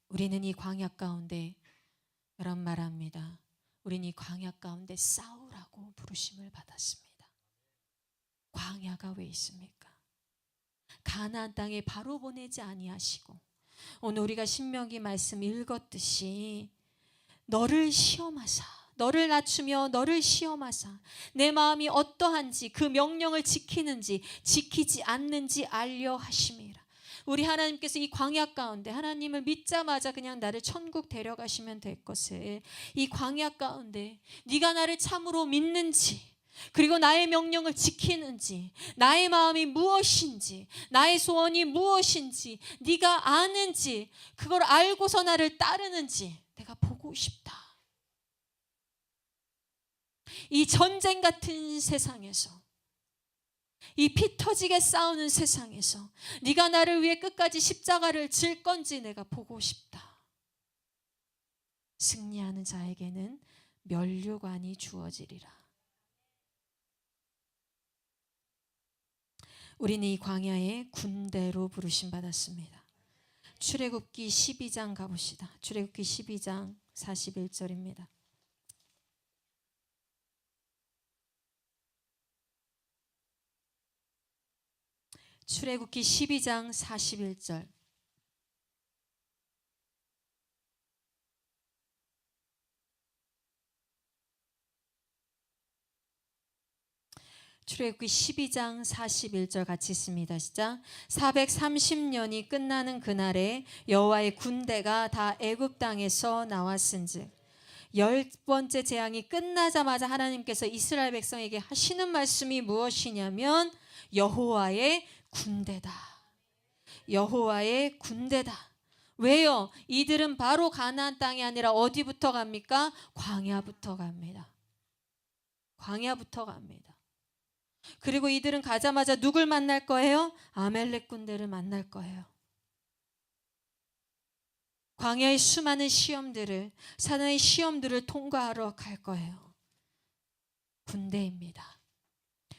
우리는 이 광야 가운데 이런 말합니다. 우리는 이 광야 가운데 싸우라고 부르심을 받았습니다. 광야가 왜 있습니까? 가나안 땅에 바로 보내지 아니하시고, 오늘 우리가 신명기 말씀 읽었듯이 너를 시험하사, 너를 낮추며 너를 시험하사 내 마음이 어떠한지 그 명령을 지키는지 지키지 않는지 알려 하심이라. 우리 하나님께서 이 광야 가운데 하나님을 믿자마자 그냥 나를 천국 데려가시면 될 것을, 이 광야 가운데 네가 나를 참으로 믿는지, 그리고 나의 명령을 지키는지, 나의 마음이 무엇인지, 나의 소원이 무엇인지 네가 아는지, 그걸 알고서 나를 따르는지 내가 보고 싶다. 이 전쟁 같은 세상에서, 이 피 터지게 싸우는 세상에서 네가 나를 위해 끝까지 십자가를 질 건지 내가 보고 싶다. 승리하는 자에게는 면류관이 주어지리라. 우리는 이 광야에 군대로 부르심 받았습니다. 출애굽기 12장 가봅시다. 출애굽기 12장 41절입니다. 출애굽기 12장 41절. 출애굽기 12장 41절 같이 있습니다. 시작. 430년이 끝나는 그날에 여호와의 군대가 다 애굽 땅에서 나왔은즉, 10번째 재앙이 끝나자마자 하나님께서 이스라엘 백성에게 하시는 말씀이 무엇이냐면 여호와의 군대다. 여호와의 군대다. 왜요? 이들은 바로 가나안 땅이 아니라 어디부터 갑니까? 광야부터 갑니다. 광야부터 갑니다. 그리고 이들은 가자마자 누굴 만날 거예요? 아멜렉 군대를 만날 거예요. 광야의 수많은 시험들을, 사단의 시험들을 통과하러 갈 거예요. 군대입니다.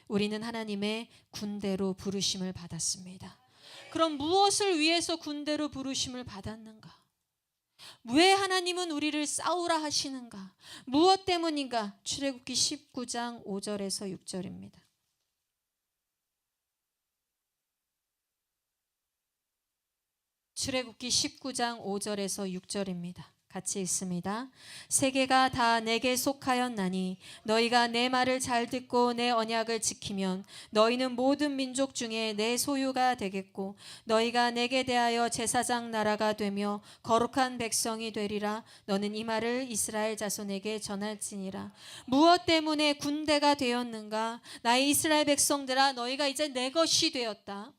우리는 하나님의 군대로 부르심을 받았습니다. 그럼 무엇을 위해서 군대로 부르심을 받았는가? 왜 하나님은 우리를 싸우라 하시는가? 무엇 때문인가? 출애굽기 19장 5절에서 6절입니다. 출애굽기 19장 5절에서 6절입니다. 같이 읽습니다. 세계가 다 내게 속하였나니 너희가 내 말을 잘 듣고 내 언약을 지키면 너희는 모든 민족 중에 내 소유가 되겠고 너희가 내게 대하여 제사장 나라가 되며 거룩한 백성이 되리라. 너는 이 말을 이스라엘 자손에게 전할지니라. 무엇 때문에 군대가 되었는가? 나의 이스라엘 백성들아, 너희가 이제 내 것이 되었다.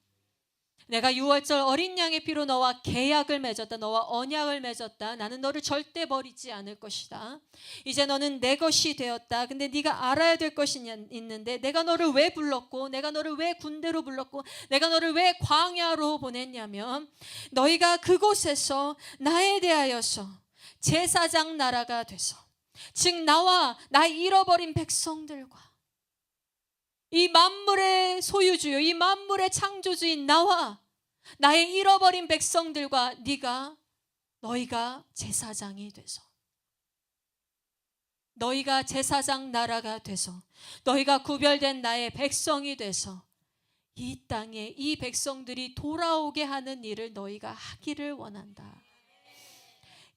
내가 6월절 어린 양의 피로 너와 계약을 맺었다. 너와 언약을 맺었다. 나는 너를 절대 버리지 않을 것이다. 이제 너는 내 것이 되었다. 근데 네가 알아야 될 것이 있는데, 내가 너를 왜 불렀고, 내가 너를 왜 군대로 불렀고, 내가 너를 왜 광야로 보냈냐면, 너희가 그곳에서 나에 대하여서 제사장 나라가 돼서, 즉 나와 나 잃어버린 백성들과 이 만물의 소유주요, 이 만물의 창조주인 나와 나의 잃어버린 백성들과 너희가 제사장이 돼서, 너희가 제사장 나라가 돼서, 너희가 구별된 나의 백성이 돼서 이 땅에 이 백성들이 돌아오게 하는 일을 너희가 하기를 원한다.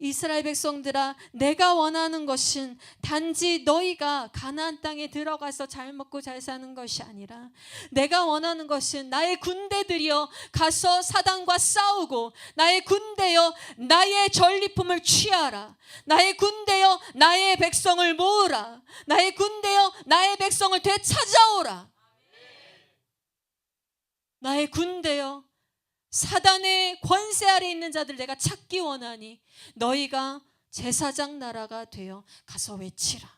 이스라엘 백성들아, 내가 원하는 것은 단지 너희가 가나안 땅에 들어가서 잘 먹고 잘 사는 것이 아니라, 내가 원하는 것은 나의 군대들이여 가서 사단과 싸우고, 나의 군대여 나의 전리품을 취하라. 나의 군대여 나의 백성을 모으라. 나의 군대여 나의 백성을 되찾아오라. 나의 군대여 사단의 권세 아래 있는 자들 내가 찾기 원하니 너희가 제사장 나라가 되어 가서 외치라.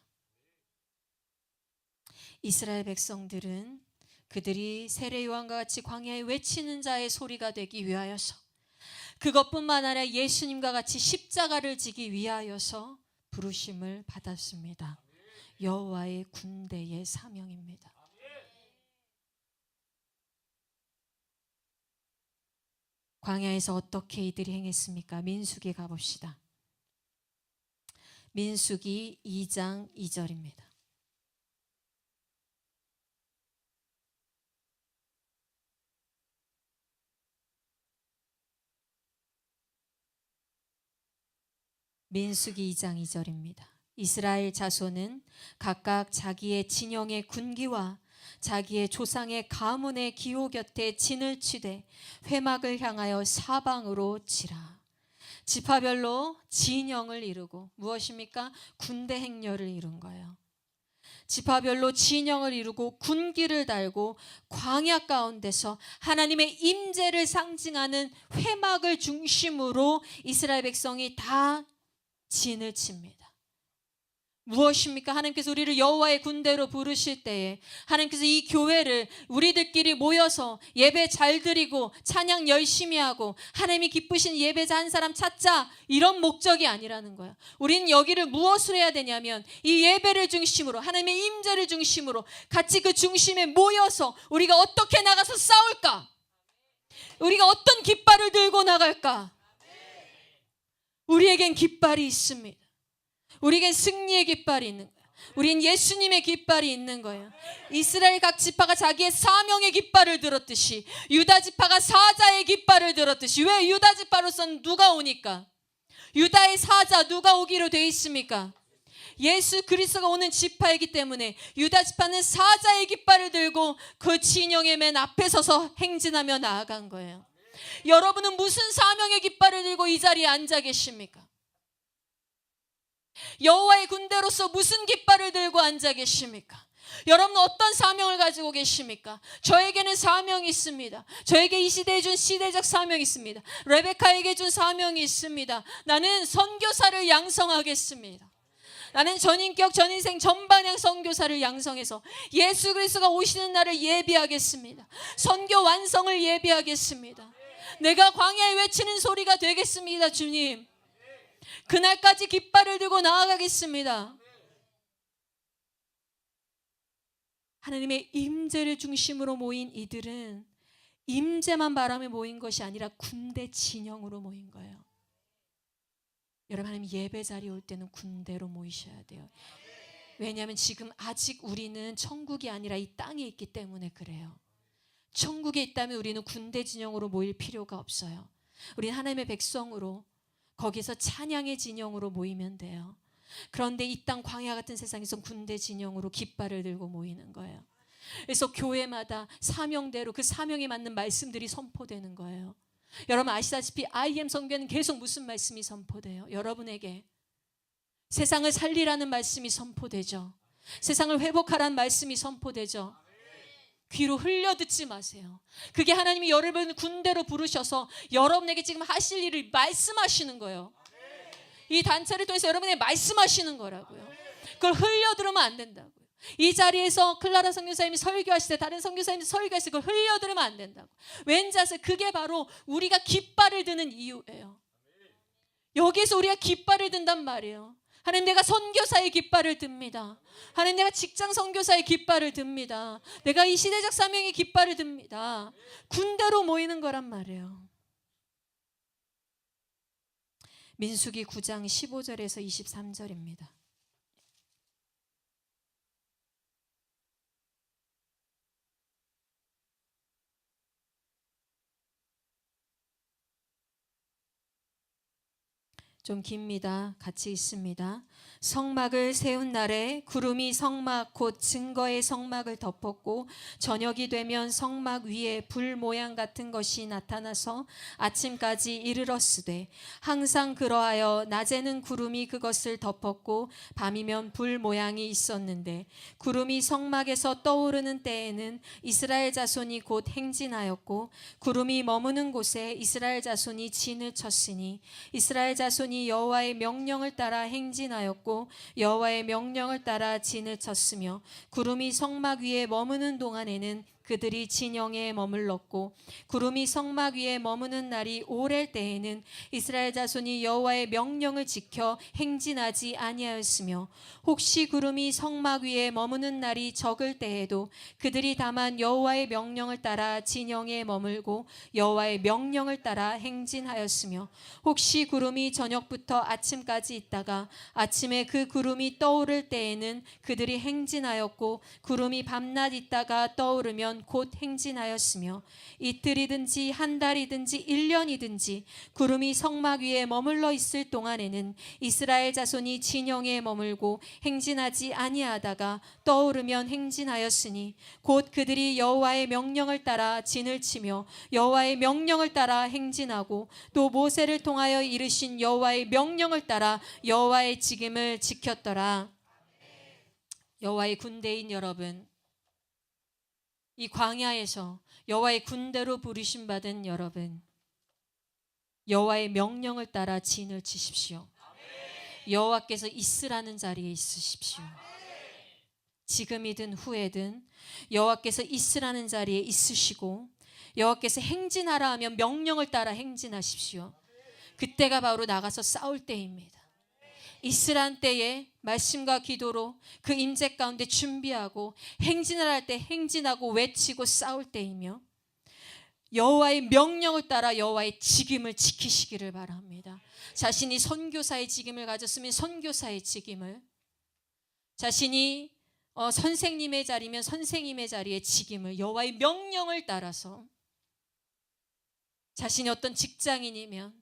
이스라엘 백성들은 그들이 세례 요한과 같이 광야에 외치는 자의 소리가 되기 위하여서, 그것뿐만 아니라 예수님과 같이 십자가를 지기 위하여서 부르심을 받았습니다. 여호와의 군대의 사명입니다. 광야에서 어떻게 이들이 행했습니까? 민수기 가봅시다. 민수기 2장 2절입니다. 민수기 2장 2절입니다. 이스라엘 자손은 각각 자기의 진영의 군기와 자기의 조상의 가문의 기호 곁에 진을 치되 회막을 향하여 사방으로 치라. 지파별로 진영을 이루고, 무엇입니까? 군대 행렬을 이룬 거예요. 지파별로 진영을 이루고 군기를 달고 광야 가운데서 하나님의 임재를 상징하는 회막을 중심으로 이스라엘 백성이 다 진을 칩니다. 무엇입니까? 하나님께서 우리를 여호와의 군대로 부르실 때에 하나님께서 이 교회를 우리들끼리 모여서 예배 잘 드리고 찬양 열심히 하고 하나님이 기쁘신 예배자 한 사람 찾자, 이런 목적이 아니라는 거야. 우리는 여기를 무엇으로 해야 되냐면 이 예배를 중심으로, 하나님의 임재를 중심으로 같이 그 중심에 모여서 우리가 어떻게 나가서 싸울까? 우리가 어떤 깃발을 들고 나갈까? 우리에겐 깃발이 있습니다. 우리에겐 승리의 깃발이 있는 거예요. 우린 예수님의 깃발이 있는 거예요. 이스라엘 각 지파가 자기의 사명의 깃발을 들었듯이 유다 지파가 사자의 깃발을 들었듯이, 왜 유다 지파로서는 누가 오니까? 유다의 사자 누가 오기로 돼 있습니까? 예수 그리스도가 오는 지파이기 때문에 유다 지파는 사자의 깃발을 들고 그 진영의 맨 앞에 서서 행진하며 나아간 거예요. 여러분은 무슨 사명의 깃발을 들고 이 자리에 앉아 계십니까? 여호와의 군대로서 무슨 깃발을 들고 앉아 계십니까? 여러분은 어떤 사명을 가지고 계십니까? 저에게는 사명이 있습니다. 저에게 이 시대에 준 시대적 사명이 있습니다. 레베카에게 준 사명이 있습니다. 나는 선교사를 양성하겠습니다. 나는 전인격 전인생 전반형 선교사를 양성해서 예수 그리스도가 오시는 날을 예비하겠습니다. 선교 완성을 예비하겠습니다. 내가 광야에 외치는 소리가 되겠습니다. 주님, 그날까지 깃발을 들고 나아가겠습니다. 하나님의 임재를 중심으로 모인 이들은 임재만 바람에 모인 것이 아니라 군대 진영으로 모인 거예요. 여러분, 하나님 예배 자리에 올 때는 군대로 모이셔야 돼요. 왜냐하면 지금 아직 우리는 천국이 아니라 이 땅에 있기 때문에 그래요. 천국에 있다면 우리는 군대 진영으로 모일 필요가 없어요. 우리는 하나님의 백성으로 거기서 찬양의 진영으로 모이면 돼요. 그런데 이 땅 광야 같은 세상에서 군대 진영으로 깃발을 들고 모이는 거예요. 그래서 교회마다 사명대로 그 사명에 맞는 말씀들이 선포되는 거예요. 여러분 아시다시피 IM 선교회는 계속 무슨 말씀이 선포돼요? 여러분에게 세상을 살리라는 말씀이 선포되죠. 세상을 회복하라는 말씀이 선포되죠. 귀로 흘려 듣지 마세요. 그게 하나님이 여러분을 군대로 부르셔서 여러분에게 지금 하실 일을 말씀하시는 거예요. 이 단체를 통해서 여러분에게 말씀하시는 거라고요. 그걸 흘려 들으면 안 된다고요. 이 자리에서 클라라 선교사님이 설교하실 때 다른 선교사님이 설교하실 때 그걸 흘려 들으면 안 된다고. 왠지 아세요? 그게 바로 우리가 깃발을 드는 이유예요. 여기서 우리가 깃발을 든단 말이에요. 하나님, 내가 선교사의 깃발을 듭니다. 하나님, 내가 직장 선교사의 깃발을 듭니다. 내가 이 시대적 사명의 깃발을 듭니다. 군대로 모이는 거란 말이에요. 민수기 9장 15절에서 23절입니다. 좀 깁니다. 같이 있습니다. 성막을 세운 날에 구름이 성막 곧 증거의 성막을 덮었고 저녁이 되면 성막 위에 불 모양 같은 것이 나타나서 아침까지 이르렀으되 항상 그러하여 낮에는 구름이 그것을 덮었고 밤이면 불 모양이 있었는데 구름이 성막에서 떠오르는 때에는 이스라엘 자손이 곧 행진하였고 구름이 머무는 곳에 이스라엘 자손이 진을 쳤으니 이스라엘 자손이 여호와의 명령을 따라 행진하였고 여호와의 명령을 따라 진을 쳤으며 구름이 성막 위에 머무는 동안에는 그 그들이 진영에 머물렀고 구름이 성막 위에 머무는 날이 오랠 때에는 이스라엘 자손이 여호와의 명령을 지켜 행진하지 아니하였으며 혹시 구름이 성막 위에 머무는 날이 적을 때에도 그들이 다만 여호와의 명령을 따라 진영에 머물고 여호와의 명령을 따라 행진하였으며 혹시 구름이 저녁부터 아침까지 있다가 아침에 그 구름이 떠오를 때에는 그들이 행진하였고 구름이 밤낮 있다가 떠오르면 곧 행진하였으며 이틀이든지 한 달이든지 1년이든지 구름이 성막 위에 머물러 있을 동안에는 이스라엘 자손이 진영에 머물고 행진하지 아니하다가 떠오르면 행진하였으니 곧 그들이 여호와의 명령을 따라 진을 치며 여호와의 명령을 따라 행진하고 또 모세를 통하여 이르신 여호와의 명령을 따라 여호와의 직임을 지켰더라. 여호와의 군대인 여러분, 이 광야에서 여호와의 군대로 부르심 받은 여러분, 여호와의 명령을 따라 진을 치십시오. 여호와께서 있으라는 자리에 있으십시오. 지금이든 후에든 여호와께서 있으라는 자리에 있으시고 여호와께서 행진하라 하면 명령을 따라 행진하십시오. 그때가 바로 나가서 싸울 때입니다. 있으란 때에 말씀과 기도로 그 임재 가운데 준비하고 행진을 할 때 행진하고 외치고 싸울 때이며 여호와의 명령을 따라 여호와의 직임을 지키시기를 바랍니다. 자신이 선교사의 직임을 가졌으면 선교사의 직임을, 자신이 선생님의 자리면 선생님의 자리의 직임을 여호와의 명령을 따라서, 자신이 어떤 직장인이면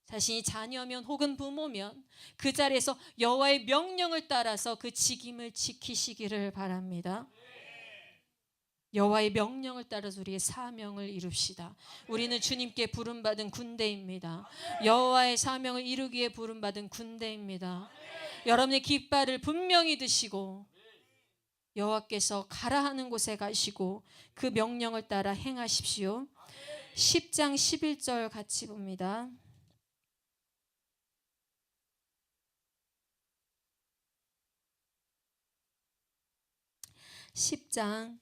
자신이 자녀면 혹은 부모면 그 자리에서 여호와의 명령을 따라서 그 직임을 지키시기를 바랍니다. 여호와의 명령을 따라서 우리의 사명을 이룹시다. 우리는 주님께 부름받은 군대입니다. 여호와의 사명을 이루기에 부름받은 군대입니다. 여러분의 깃발을 분명히 드시고 여호와께서 가라 하는 곳에 가시고 그 명령을 따라 행하십시오. 10장 11절 같이 봅니다. 10장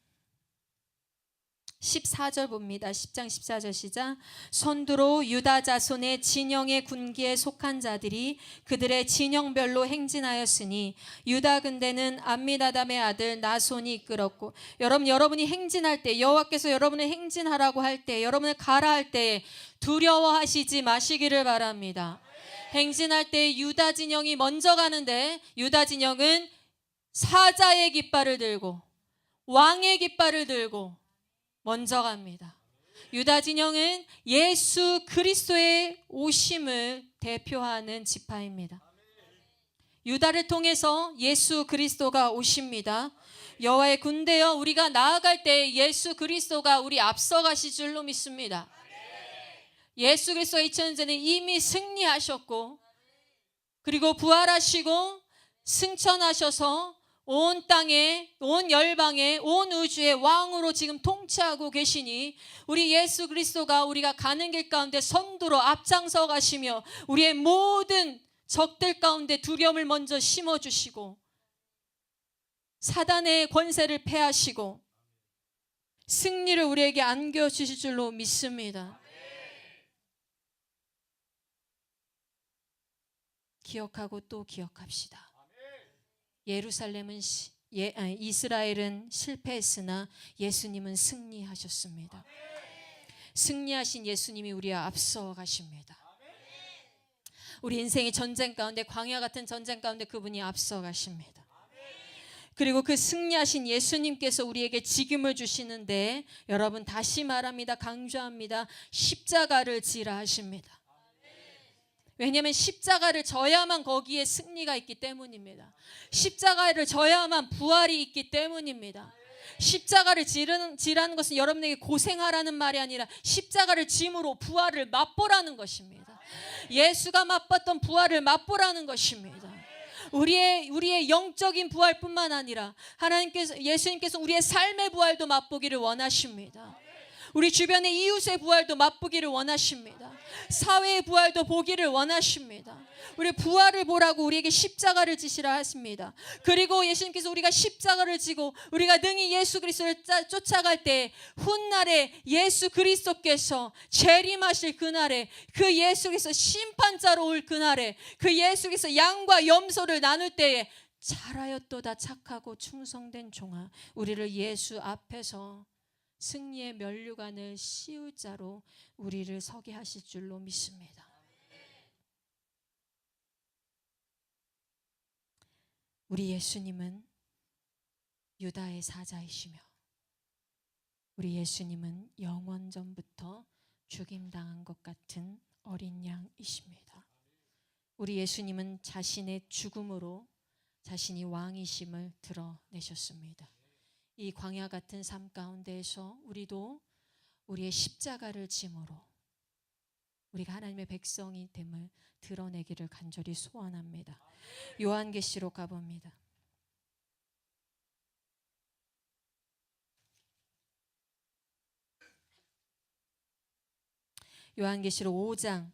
14절 봅니다. 10장 14절 시작. 선두로 유다 자손의 진영의 군기에 속한 자들이 그들의 진영별로 행진하였으니 유다 군대는 암미나답의 아들 나손이 이끌었고, 여러분이 행진할 때, 여호와께서 여러분을 행진하라고 할 때, 여러분을 가라 할 때 두려워하시지 마시기를 바랍니다. 행진할 때 유다 진영이 먼저 가는데 유다 진영은 사자의 깃발을 들고 왕의 깃발을 들고 먼저 갑니다. 유다 진영은 예수 그리스도의 오심을 대표하는 지파입니다. 유다를 통해서 예수 그리스도가 오십니다. 여호와의 군대여, 우리가 나아갈 때 예수 그리스도가 우리 앞서가실 줄로 믿습니다. 예수 그리스도가 2000년 전에 이미 승리하셨고 그리고 부활하시고 승천하셔서 온 땅에, 온 열방에, 온 우주의 왕으로 지금 통치하고 계시니 우리 예수 그리스도가 우리가 가는 길 가운데 선두로 앞장서 가시며 우리의 모든 적들 가운데 두려움을 먼저 심어주시고 사단의 권세를 패하시고 승리를 우리에게 안겨주실 줄로 믿습니다. 기억하고 또 기억합시다. 이스라엘은 실패했으나 예수님은 승리하셨습니다. 승리하신 예수님이 우리와 앞서 가십니다. 우리 인생의 전쟁 가운데, 광야 같은 전쟁 가운데 그분이 앞서 가십니다. 그리고 그 승리하신 예수님께서 우리에게 직임을 주시는데, 여러분 다시 말합니다. 강조합니다. 십자가를 지라 하십니다. 왜냐하면 십자가를 져야만 거기에 승리가 있기 때문입니다. 십자가를 져야만 부활이 있기 때문입니다. 십자가를 지라는 것은 여러분에게 고생하라는 말이 아니라 십자가를 짐으로 부활을 맛보라는 것입니다. 예수가 맛봤던 부활을 맛보라는 것입니다. 우리의 영적인 부활뿐만 아니라 예수님께서 우리의 삶의 부활도 맛보기를 원하십니다. 우리 주변의 이웃의 부활도 맛보기를 원하십니다. 사회의 부활도 보기를 원하십니다. 우리 부활을 보라고 우리에게 십자가를 지시라 하십니다. 그리고 예수님께서 우리가 십자가를 지고 우리가 능히 예수 그리스도를 쫓아갈 때 훗날에 예수 그리스도께서 재림하실 그날에 그 예수께서 심판자로 올 그날에 그 예수께서 양과 염소를 나눌 때에 잘하였도다 착하고 충성된 종아, 우리를 예수 앞에서 승리의 면류관을 씌울 자로 우리를 서게 하실 줄로 믿습니다. 우리 예수님은 유다의 사자이시며 우리 예수님은 영원전부터 죽임당한 것 같은 어린 양이십니다. 우리 예수님은 자신의 죽음으로 자신이 왕이심을 드러내셨습니다. 이 광야 같은 삶 가운데에서 우리도 우리의 십자가를 짐으로 우리가 하나님의 백성이 됨을 드러내기를 간절히 소원합니다. 요한계시록 가봅니다. 요한계시록 5장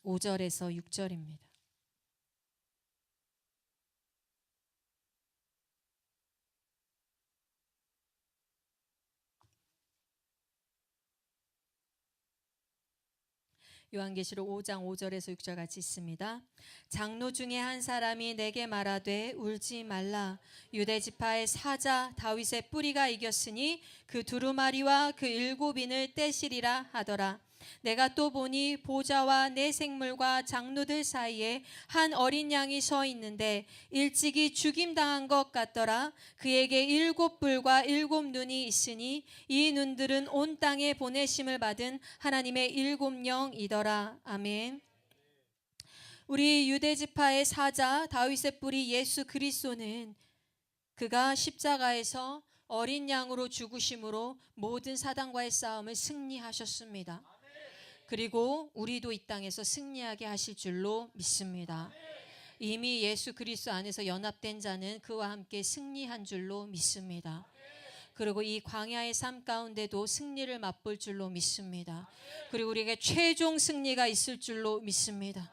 5절에서 6절입니다. 요한계시록 5장 5절에서 6절 같이 있습니다. 장로 중에 한 사람이 내게 말하되 울지 말라. 유대 지파의 사자 다윗의 뿌리가 이겼으니 그 두루마리와 그 7인을 떼시리라 하더라. 내가 또 보니 보좌와 내 생물과 장로들 사이에 한 어린 양이 서 있는데 일찍이 죽임당한 것 같더라. 그에게 7뿔과 7눈이 있으니 이 눈들은 온 땅에 보내심을 받은 하나님의 7영이더라. 아멘. 우리 유대지파의 사자 다윗의 뿌리 예수 그리스도는 그가 십자가에서 어린 양으로 죽으심으로 모든 사단과의 싸움을 승리하셨습니다. 그리고 우리도 이 땅에서 승리하게 하실 줄로 믿습니다. 이미 예수 그리스도 안에서 연합된 자는 그와 함께 승리한 줄로 믿습니다. 그리고 이 광야의 삶 가운데도 승리를 맛볼 줄로 믿습니다. 그리고 우리에게 최종 승리가 있을 줄로 믿습니다.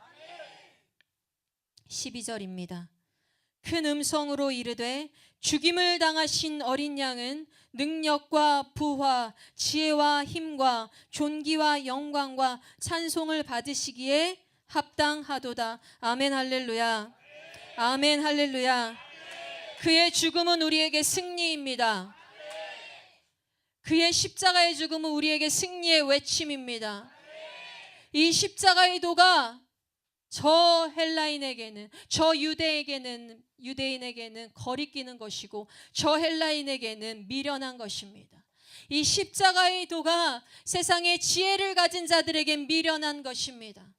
12절입니다. 큰 음성으로 이르되 죽임을 당하신 어린 양은 능력과 부와 지혜와 힘과 존귀와 영광과 찬송을 받으시기에 합당하도다. 아멘 할렐루야. 아멘 할렐루야. 그의 죽음은 우리에게 승리입니다. 그의 십자가의 죽음은 우리에게 승리의 외침입니다. 이 십자가의 도가 저 헬라인에게는, 저 유대인에게는 거리끼는 것이고 저 헬라인에게는 미련한 것입니다. 이 십자가의 도가 세상의 지혜를 가진 자들에겐 미련한 것입니다.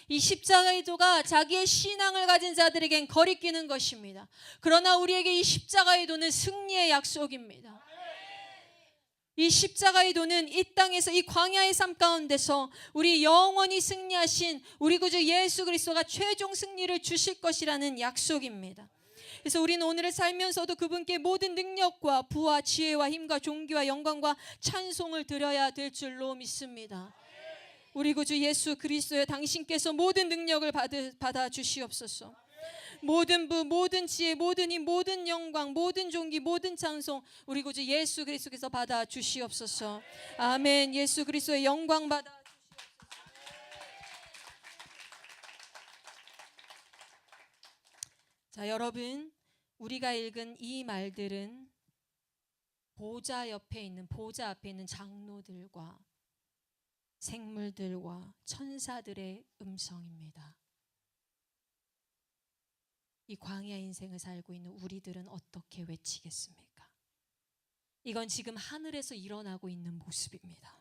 이 십자가의 도가 자기의 신앙을 가진 자들에겐 거리끼는 것입니다. 그러나 우리에게 이 십자가의 도는 승리의 약속입니다. 이 십자가의 도는 이 땅에서 이 광야의 삶 가운데서 우리 영원히 승리하신 우리 구주 예수 그리스도가 최종 승리를 주실 것이라는 약속입니다. 그래서 우리는 오늘을 살면서도 그분께 모든 능력과 부와 지혜와 힘과 존귀와 영광과 찬송을 드려야 될 줄로 믿습니다. 우리 구주 예수 그리스도여, 당신께서 모든 능력을 받아 주시옵소서. 모든 부, 모든 지혜, 모든 힘, 모든 영광, 모든 존귀, 모든 찬송 우리 구주 예수 그리스도께서 받아 주시옵소서. 아멘. 예수 그리스도의 영광 받아 주시옵소서. 자, 여러분, 우리가 읽은 이 말들은 보좌 앞에 있는 장로들과 생물들과 천사들의 음성입니다. 이 광야 인생을 살고 있는 우리들은 어떻게 외치겠습니까? 이건 지금 하늘에서 일어나고 있는 모습입니다.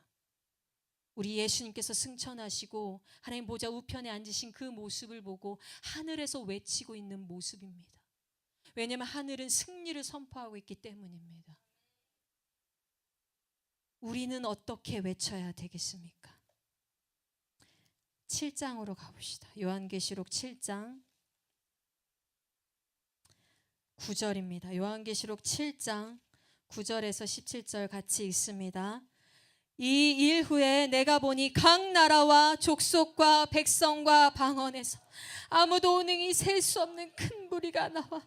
우리 예수님께서 승천하시고 하나님 보좌 우편에 앉으신 그 모습을 보고 하늘에서 외치고 있는 모습입니다. 왜냐하면 하늘은 승리를 선포하고 있기 때문입니다. 우리는 어떻게 외쳐야 되겠습니까? 7장으로 가봅시다. 요한계시록 7장 9절입니다. 요한계시록 7장 9절에서 17절 같이 읽습니다. 이 일 후에 내가 보니 각 나라와 족속과 백성과 방언에서 아무도 능히 셀 수 없는 큰 무리가 나와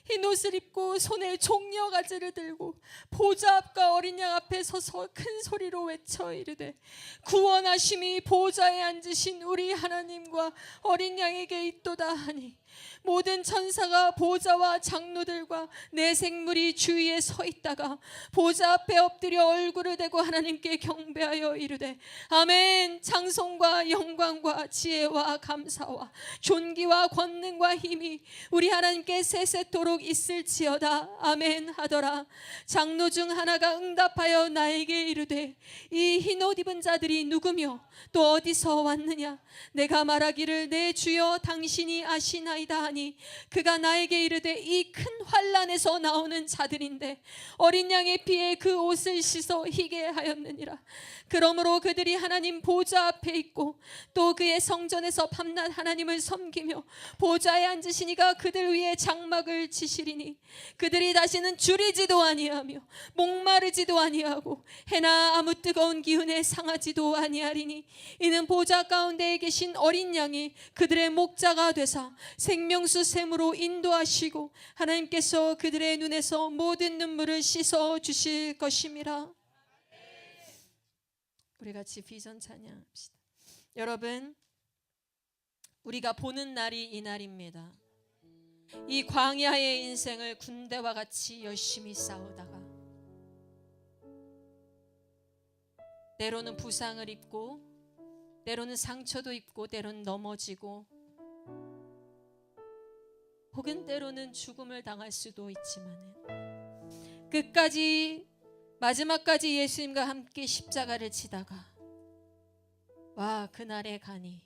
흰 옷을 입고 손에 종려가지를 들고 보좌 앞과 어린 양 앞에 서서 큰 소리로 외쳐 이르되 구원하심이 보좌에 앉으신 우리 하나님과 어린 양에게 있도다 하니 모든 천사가 보좌와 장로들과 내 생물이 주위에 서 있다가 보좌 앞에 엎드려 얼굴을 대고 하나님께 경배하여 이르되 아멘. 찬송과 영광과 지혜와 감사와 존귀와 권능과 힘이 우리 하나님께 세세토록 있을지어다. 아멘 하더라. 장로 중 하나가 응답하여 나에게 이르되 이 흰옷 입은 자들이 누구며 또 어디서 왔느냐. 내가 말하기를 내 주여 당신이 아시나이다 하니 그가 나에게 이르되 이 큰 환난에서 나오는 자들인데 어린 양의 피에 그 옷을 씻어 희게 하였느니라. 그러므로 그들이 하나님 보좌 앞에 있고 또 그의 성전에서 밤낮 하나님을 섬기며 보좌에 앉으시니가 그들 위에 장막을 치시리니 그들이 다시는 줄이지도 아니하며 목마르지도 아니하고 해나 아무 뜨거운 기운에 상하지도 아니하리니 이는 보좌 가운데에 계신 어린 양이 그들의 목자가 되사 생명수 샘으로 인도하시고 하나님께서 그들의 눈에서 모든 눈물을 씻어 주실 것임이라. 우리 같이 비전 찬양합시다. 여러분, 우리가 보는 날이 이 날입니다. 이 광야의 인생을 군대와 같이 열심히 싸우다가 때로는 부상을 입고 때로는 상처도 입고 때로는 넘어지고 혹은 때로는 죽음을 당할 수도 있지만 끝까지 마지막까지 예수님과 함께 십자가를 지다가 와 그날에 가니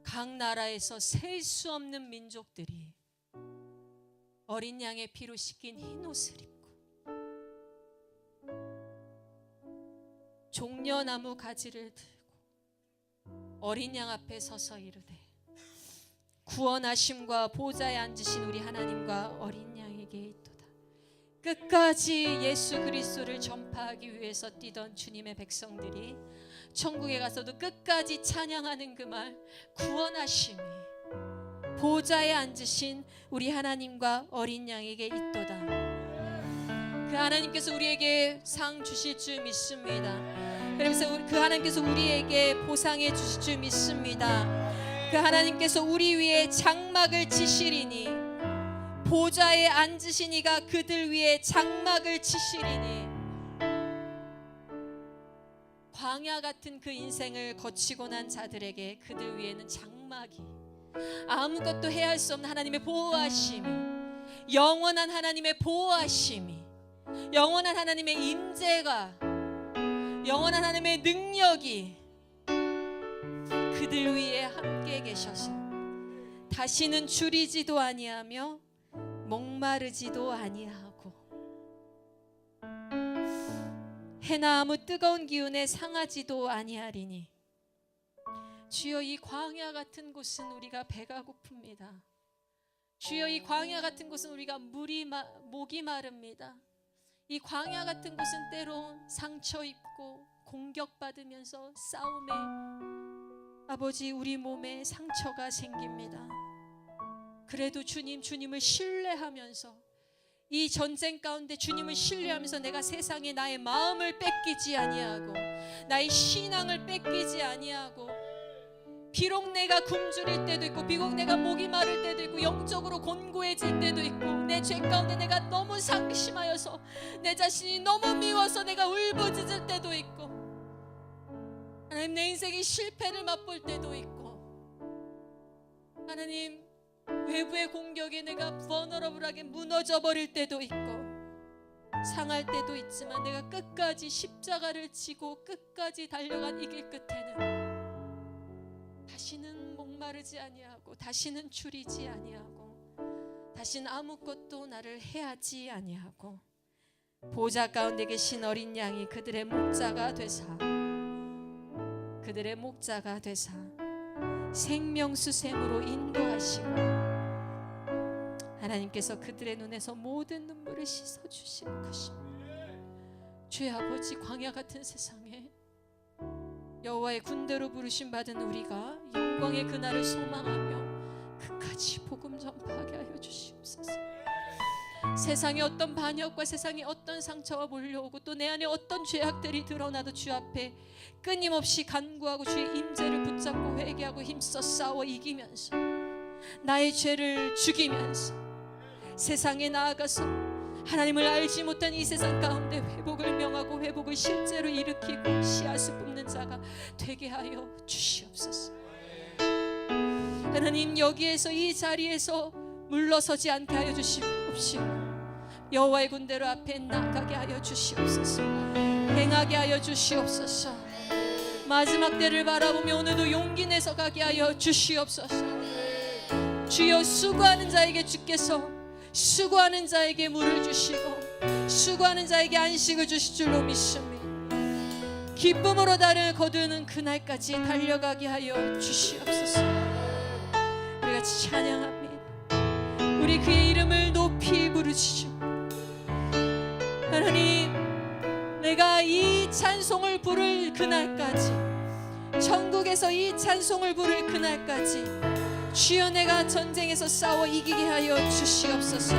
각 나라에서 셀 수 없는 민족들이 어린 양의 피로 씻긴 흰 옷을 입고 종려나무 가지를 들고 어린 양 앞에 서서 이르되 구원하심과 보좌에 앉으신 우리 하나님과 어린 양에게 있도다. 끝까지 예수 그리스도를 전파하기 위해서 뛰던 주님의 백성들이 천국에 가서도 끝까지 찬양하는 그 말, 구원하심이 보좌에 앉으신 우리 하나님과 어린 양에게 있도다. 그 하나님께서 우리에게 상 주실 줄 믿습니다. 그래서 그 하나님께서 우리에게 보상해 주실 줄 믿습니다. 그 하나님께서 우리 위에 장막을 치시리니 보좌에 앉으신 이가 그들 위에 장막을 치시리니 광야 같은 그 인생을 거치고 난 자들에게 그들 위에는 장막이 아무것도 해할 수 없는 하나님의 보호하심이 영원한 하나님의 보호하심이 영원한 하나님의 임재가 영원한 하나님의 능력이 그들 위에 함께 계셔서 다시는 줄이지도 아니하며 목마르지도 아니하고 해나 아무 뜨거운 기운에 상하지도 아니하리니 주여 이 광야 같은 곳은 우리가 배가 고픕니다. 주여 이 광야 같은 곳은 우리가 목이 마릅니다. 이 광야 같은 곳은 때론 상처 입고 공격받으면서 싸움에 아버지 우리 몸에 상처가 생깁니다. 그래도 주님을 신뢰하면서 이 전쟁 가운데 주님을 신뢰하면서 내가 세상에 나의 마음을 뺏기지 아니하고 나의 신앙을 뺏기지 아니하고 비록 내가 굶주릴 때도 있고 비록 내가 목이 마를 때도 있고 영적으로 곤고해질 때도 있고 내 죄 가운데 내가 너무 상심하여서 내 자신이 너무 미워서 내가 울부짖을 때도 있고 하나님 내 인생이 실패를 맛볼 때도 있고 하나님 외부의 공격에 내가 vulnerable하게 무너져 버릴 때도 있고 상할 때도 있지만 내가 끝까지 십자가를 지고 끝까지 달려간 이 길 끝에는 다시는 목마르지 아니하고 다시는 줄이지 아니하고 다시는 아무것도 나를 해하지 아니하고 보좌 가운데 계신 어린 양이 그들의 목자가 되사 생명수 샘으로 인도하시고 하나님께서 그들의 눈에서 모든 눈물을 씻어 주실 것입니다. 주의 아버지, 광야 같은 세상에 여호와의 군대로 부르심 받은 우리가 영광의 그날을 소망하며 끝까지 복음 전파하게 하여 주시옵소서. 세상에 어떤 반역과 세상에 어떤 상처가 몰려오고 또 내 안에 어떤 죄악들이 드러나도 주 앞에 끊임없이 간구하고 주의 임재를 붙잡고 회개하고 힘써 싸워 이기면서 나의 죄를 죽이면서 세상에 나아가서 하나님을 알지 못한 이 세상 가운데 회복을 명하고 회복을 실제로 일으키고 씨앗을 뽑는 자가 되게 하여 주시옵소서. 하나님, 여기에서 이 자리에서 물러서지 않게 하여 주시옵시고 여호와의 군대로 앞에 나가게 하여 주시옵소서. 행하게 하여 주시옵소서. 마지막 때를 바라보며 오늘도 용기 내서 가게 하여 주시옵소서. 주여, 수고하는 자에게 주께서 수고하는 자에게 물을 주시고 수고하는 자에게 안식을 주실 줄로 믿습니다. 기쁨으로 달을 거두는 그날까지 달려가게 하여 주시옵소서. 우리 같이 찬양합니다. 우리 그의 이름을 높이 부르시죠. 하나님, 내가 이 찬송을 부를 그날까지, 천국에서 이 찬송을 부를 그날까지 주여, 내가 전쟁에서 싸워 이기게 하여 주시옵소서.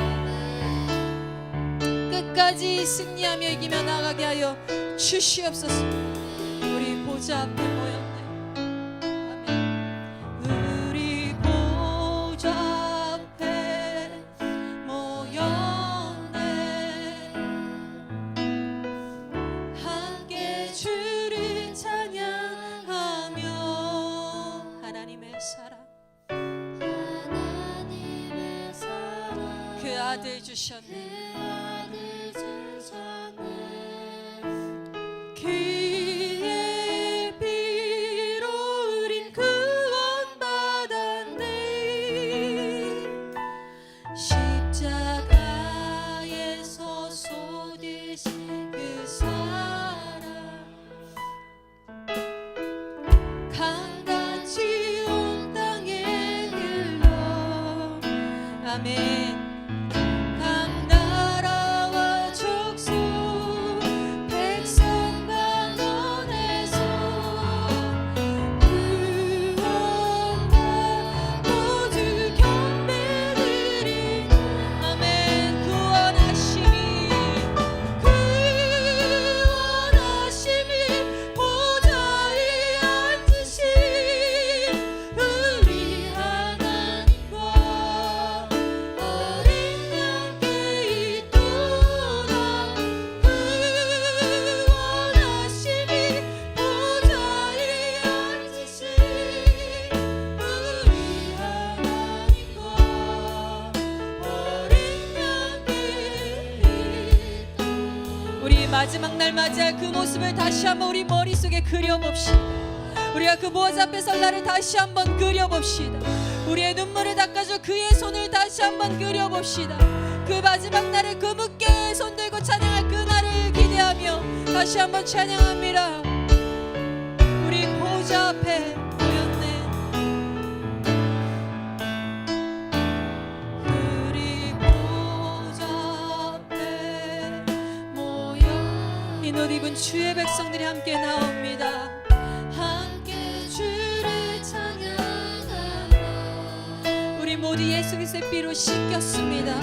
끝까지 승리하며 이기며 나가게 하여 주시옵소서. 우리 보좌 앞에 모였네. 아멘. 우리 보좌 앞에 모였네. 함께 주를 찬양하며 하나님의 사랑, 그 아들 주셨네. 그의 피로 우린 구원받았네. 십자가에서 쏟으신 그 사랑 강같이 온 땅에 흘러. 아멘. 마지막 날 맞이할 그 모습을 다시 한번 우리 머릿속에 그려봅시다. 우리가 그 보좌 앞에 설 날을 다시 한번 그려봅시다. 우리의 눈물을 닦아줘 그의 손을 다시 한번 그려봅시다. 그 마지막 날에 그 묻게 손들고 찬양할 그 날을 기대하며 다시 한번 찬양합니다. 우리 보좌 앞에 모였네. 우리 보좌 앞에 모여. 흰 옷 입은 주의 백성들이 함께 나옵니다. 함께 주를 찬양하며 우리 모두 예수 그리스도의 피로 씻겼습니다.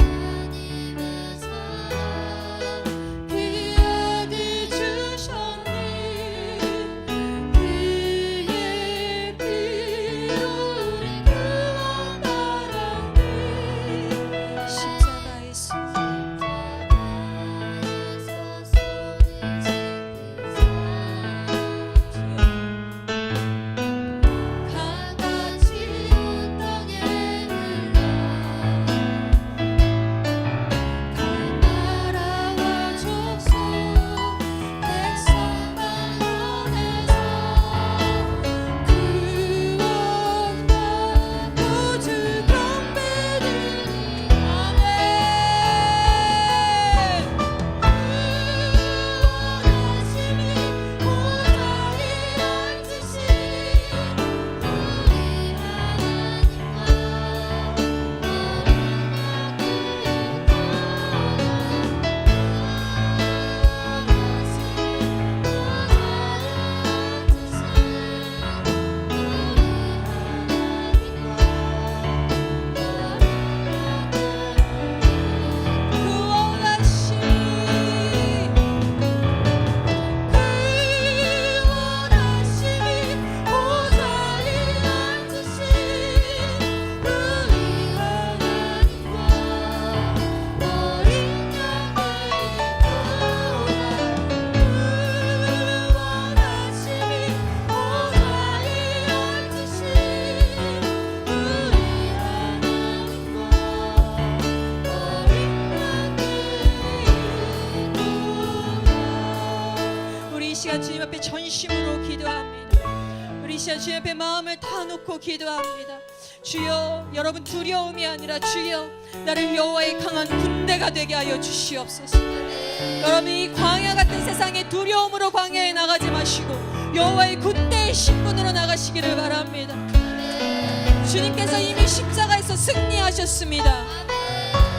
진심으로 기도합니다. 우리 시간 주님 앞에 마음을 다 놓고 기도합니다. 주여, 여러분 두려움이 아니라 주여 나를 여호와의 강한 군대가 되게 하여 주시옵소서. 여러분 이 광야 같은 세상에 두려움으로 광야에 나가지 마시고 여호와의 군대의 신분으로 나가시기를 바랍니다. 주님께서 이미 십자가에서 승리하셨습니다.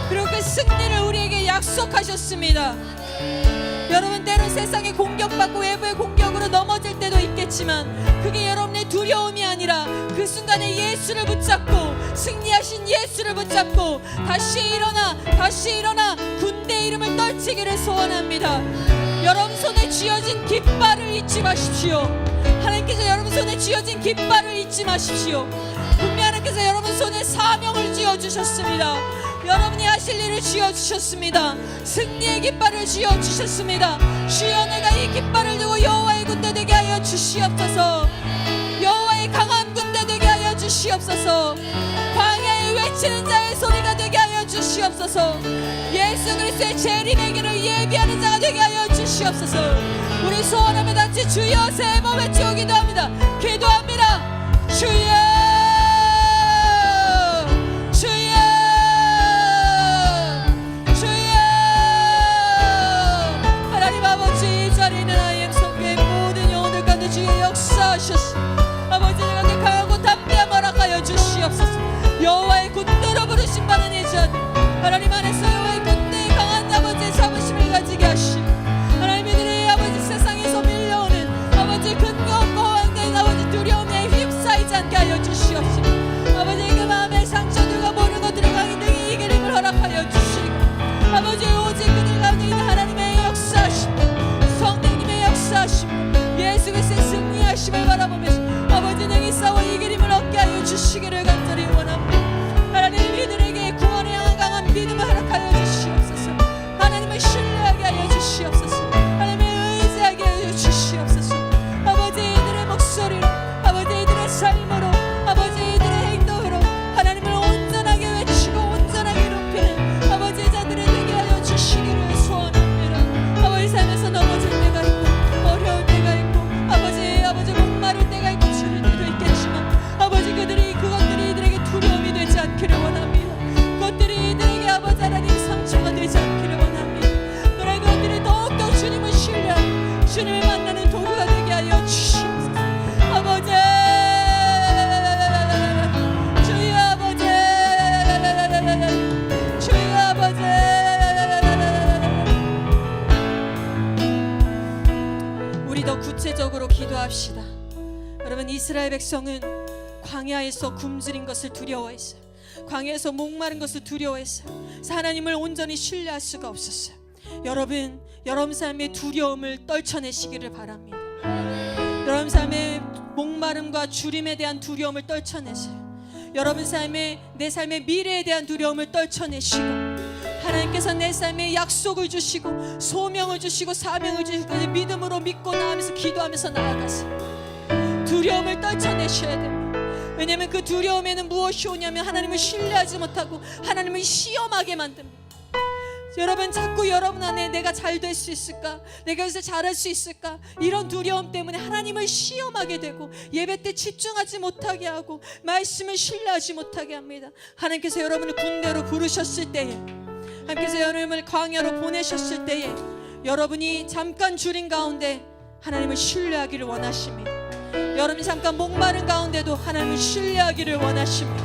그리고 그 승리를 우리에게 약속하셨습니다. 여러분 때로 세상에 공격받고 외부의 공격으로 넘어질 때도 있겠지만 그게 여러분의 두려움이 아니라 그 순간에 예수를 붙잡고 승리하신 예수를 붙잡고 다시 일어나 군대의 이름을 떨치기를 소원합니다. 여러분 손에 쥐어진 깃발을 잊지 마십시오. 하나님께서 여러분 손에 쥐어진 깃발을 잊지 마십시오. 분명히 하나님께서 여러분 손에 사명을 쥐어주셨습니다. 여러분이 하실 일을 쥐어주셨습니다. 승리의 깃발을 쥐어주셨습니다. 주여 내가 이 깃발을 두고 여호와의 군대 되게 하여 주시옵소서. 여호와의 강한 군대 되게 하여 주시옵소서. 광야에 외치는 자의 소리가 되게 하여 주시옵소서. 예수 그리스도의 재림의 길을 예비하는 자가 되게 하여 주시옵소서. 우리 소원하며 같이 주여 세 번 외치고 기도합니다. 주여 아버지 내가 그 강하고 담대함 허락하여 주시옵소서. 여호와의 군대로 부르신 바는 이전 하나님 안에서 여호와의 군대의 강한 아버지의 자부심을 가지게 하시고 하나님 이들의 아버지 세상에서 밀려오는 아버지 근거 없고 허황된 아버지 두려움에 휩싸이지 않게 하여 주시옵시고 아버지 그 마음의 상처들과 모르는 것들을 강히 능히 이길 힘을 허락하여 주시고 아버지 오직 그들 가운데 있는 하나님의 역사하심 성령님의 역사하심 예수 그리스도의 승리하심을 바라보면서 아버지 능히 싸워 이길 힘을 얻게 하여 주시기를 간절히 원합니다. 하나님 이들에게 구원에 향한 강한 믿음을 허락하여 주시옵소서. 하나님을 신뢰하게 하여 주시옵소서. 하나님을 의지하게 하여 주시옵소서. 아버지 이들의 목소리로 아버지 이들의 삶으로 아버지 이들의 행동으로 하나님을 온전하게 외치고 온전하게 높이는 아버지 자들이 되게 하여 주시기를 소원합니다. 아버지 삶에서 넘어질 때가 있고 어려울 때가 있고 아버지 목마를 때가 있고 줄일 때도 있겠지만 아버지 그것들이 이들에게 두려움이 되지 않기를 원합니다. 그것들이 이들에게 아버지 하나님 상처가 되지 않기를 원합니다. 그러나 그것들이 더욱더 주님을 신뢰하고 주님을 만나는 도구가 되게 하여 주시옵소서. 아버지 주여 아버지 주여 아버지 우리 더 구체적으로 기도합시다. 여러분 이스라엘 백성은 광야에서 굶주린 것을 두려워했어요. 광야에서 목마른 것을 두려워했어요. 하나님을 온전히 신뢰할 수가 없었어요. 여러분 삶의 두려움을 떨쳐내시기를 바랍니다. 여러분 삶의 목마름과 주림에 대한 두려움을 떨쳐내세요. 여러분 내 삶의 미래에 대한 두려움을 떨쳐내시고 하나님께서 내 삶에 약속을 주시고 소명을 주시고 사명을 주시고 믿음으로 믿고 나아가면서 기도하면서 나아가세요. 두려움을 떨쳐내셔야 됩니다. 왜냐하면 그 두려움에는 무엇이 오냐면 하나님을 신뢰하지 못하고 하나님을 시험하게 만듭니다. 여러분 자꾸 여러분 안에 내가 잘 될 수 있을까? 내가 여기서 잘할 수 있을까? 이런 두려움 때문에 하나님을 시험하게 되고 예배 때 집중하지 못하게 하고 말씀을 신뢰하지 못하게 합니다. 하나님께서 여러분을 군대로 부르셨을 때에 하나님께서 여러분을 광야로 보내셨을 때에 여러분이 잠깐 줄인 가운데 하나님을 신뢰하기를 원하십니다. 여러분이 잠깐 목마른 가운데도 하나님을 신뢰하기를 원하십니다.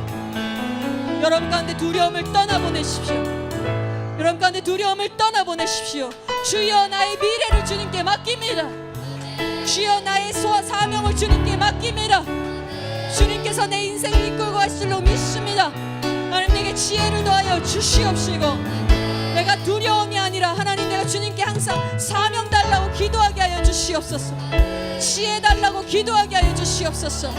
여러분 가운데 두려움을 떠나보내십시오. 여러분 가운데 두려움을 떠나보내십시오. 주여 나의 미래를 주님께 맡깁니다. 주여 나의 소와 사명을 주님께 맡깁니다. 주님께서 내 인생을 이끌고 가실 줄로 믿습니다. 하나님 내게 지혜를 더하여 주시옵시고 내가 두려움이 아니라 하나님 내가 주님께 항상 사명 달라고 기도하게 하여 주시옵소서. 지혜 달라고 기도하게 하여 주시옵소서.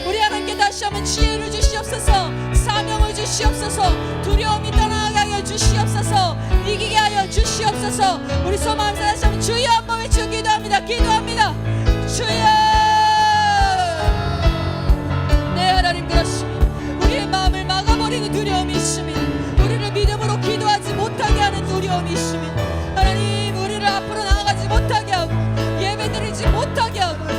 우리 하나님께 다시 한번 지혜를 주시옵소서. 사명을 주시옵소서. 두려움이 떠나게 하여 주시옵소서. 이기게 하여 주시옵소서. 우리 소마음에서 다시 한번 주여 한번 외치고 기도합니다. 주여 네 하나님 그렇습니다. 우리의 마음을 막아버리는 두려움이 있습니다. 우리를 믿음으로 기도하지 못하게 하는 두려움이 있습니다. 하나님 우리를 앞으로 나아가지 못하게 하고 예배드리지 못하게 하고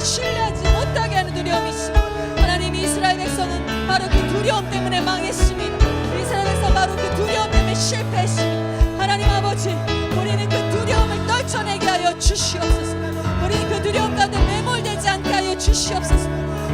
신뢰하지 못하게 하는 두려움이 있습니다. 하나님, 이스라엘 백성은 바로 그 두려움 때문에 망했습니다. 이스라엘 백성 바로 그 두려움 때문에 실패했습니다. 하나님 아버지, 우리는 그 두려움을 떨쳐내게 하여 주시옵소서. 우리는 그 두려움 가운데 매몰되지 않게 하여 주시옵소서.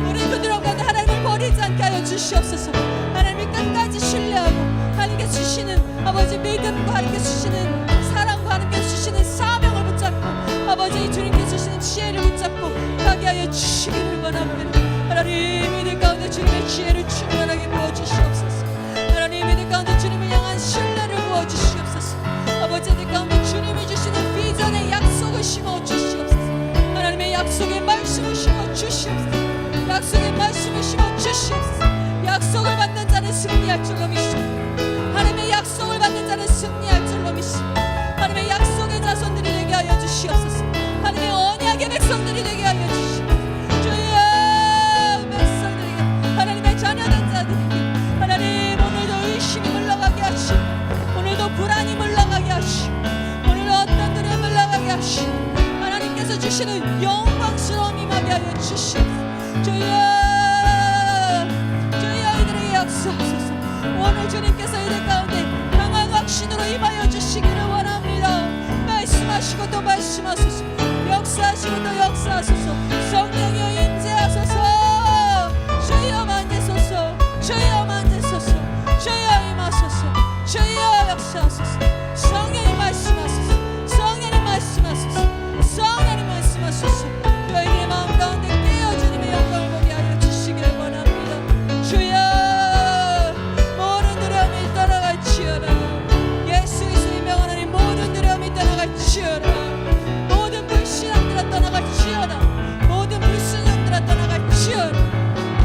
우리는 그 두려움 가운데 하나님을 버리지 않게 하여 주시옵소서. 하나님을 끝까지 신뢰하고 하나님께 주시는 아버지 믿음과 하나님께 주시는 사랑과 하나님께 주시는 사명을 붙잡고 아버지 주님께 주시는 지혜를 붙잡고 가게 하여 주시기를 원합니다. 하나님, 이들 가운데 주님의 지혜를 충만하게 부어주시옵소서. 하나님, 이들 가운데 주님을 향한 신뢰를 부어주시옵소서. 아버지, 이들 가운데 주님이 주시는 비전의 약속을 심어주시옵소서. 하나님의 약속의 말씀을 심어주시옵소서. 약속의 말씀을 심어주시옵소서. 약속을 받는 자는 승리할 줄로 믿습니다. 하나님의 약속을 받는 자는 승리할 줄로 믿습니다. 하나님의 약속의 자손들이 되게 하여 주시옵소서. 하나님의 언약의 백성들이 되게 하여 주시옵소서. 주여, 백성들에게, 하나님의 자녀된 자들에게 하나님, 오늘도 의심이 물러가게 하시고, 오늘도 불안이 물러가게 하시고, 오늘도 어떤 두려움이 물러가게 하시고, 하나님께서 주시는 영광스러운 임하게 하여 주시옵소서. 주여, 이들에게 역사하소서. 오늘 주님께서 이들 가운데 강한 확신으로 임하여 주시기를 원합니다. 말씀하시고 또 말씀하소서. 역사하시고 또 역사하소서. 성령이여 임재하소서. 주여 만지소서. 주여 만지소서. 주여 임하소서. 주여 역사하소서. 성령이 말씀하소서. 성령이 말씀하소서. 성령이 말씀하소서. 너희의 마음 가운데 깨어 주님의 영광을 보게 하여 주시기를 원합니다. 주여, 모든 두려움이 떠나갈지어다. 예수 그리스도의 명 하나님, 모든 두려움이 떠나갈지어다. 모든 불신앙들아 떠나갈지어다. 모든 불순종들아 떠나갈지어다.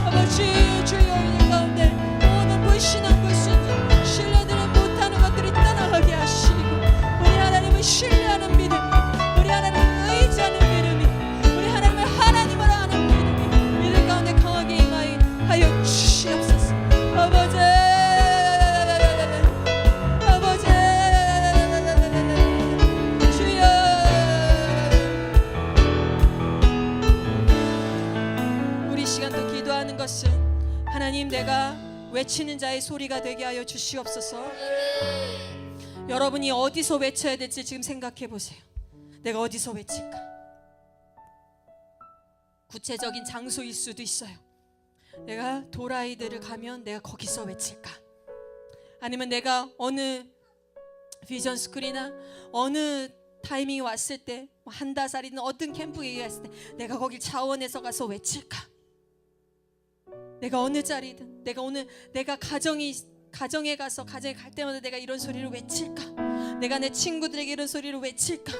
아버지, 주여, 이 가운데 모든 불신앙, 불순종, 신뢰들을 못하는 것들이 떠나가게 하시고, 우리 하나님을 신뢰하는 믿음, 우리 하나님을 의지하는 믿음이, 우리 하나님을 하나님으로 아는 믿음이 이들 가운데 강하게 임하여 주시옵소서. 아버지, 아버지, 주여. 우리 시간도 기도하는 것은 하나님, 내가 외치는 자의 소리가 되게 하여 주시옵소서. 여러분이 어디서 외쳐야 될지 지금 생각해 보세요. 내가 어디서 외칠까? 구체적인 장소일 수도 있어요. 내가 도라이드를 가면 내가 거기서 외칠까? 아니면 내가 어느 비전 스쿨이나 어느 타이밍이 왔을 때, 한다살이든 어떤 캠프에 갔을 때 내가 거길 자원해서 가서 외칠까? 내가 어느 자리든, 내가 오늘 내가 가정에 가서 가정에 갈 때마다 내가 이런 소리를 외칠까? 내가 내 친구들에게 이런 소리를 외칠까?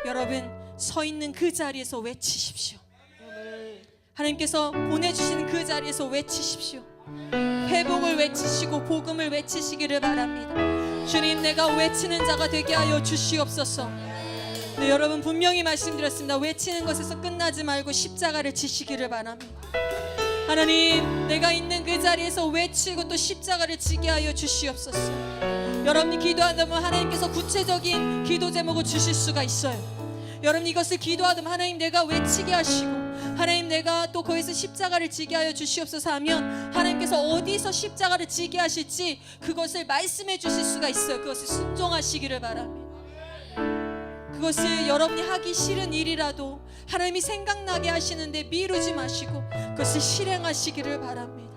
여러분, 서 있는 그 자리에서 외치십시오. 하나님께서 보내주시는 그 자리에서 외치십시오. 회복을 외치시고 복음을 외치시기를 바랍니다. 주님, 내가 외치는 자가 되게 하여 주시옵소서. 네, 여러분, 분명히 말씀드렸습니다. 외치는 것에서 끝나지 말고 십자가를 지시기를 바랍니다. 하나님, 내가 있는 그 자리에서 외치고 또 십자가를 지게 하여 주시옵소서. 여러분이 기도하다 보면 하나님께서 구체적인 기도 제목을 주실 수가 있어요. 여러분, 이것을 기도하다 보면 하나님, 내가 외치게 하시고, 하나님, 내가 또 거기서 십자가를 지게 하여 주시옵소서 하면 하나님께서 어디서 십자가를 지게 하실지 그것을 말씀해 주실 수가 있어요. 그것을 순종하시기를 바랍니다. 그것을 여러분이 하기 싫은 일이라도 하나님이 생각나게 하시는데 미루지 마시고 그것을 실행하시기를 바랍니다.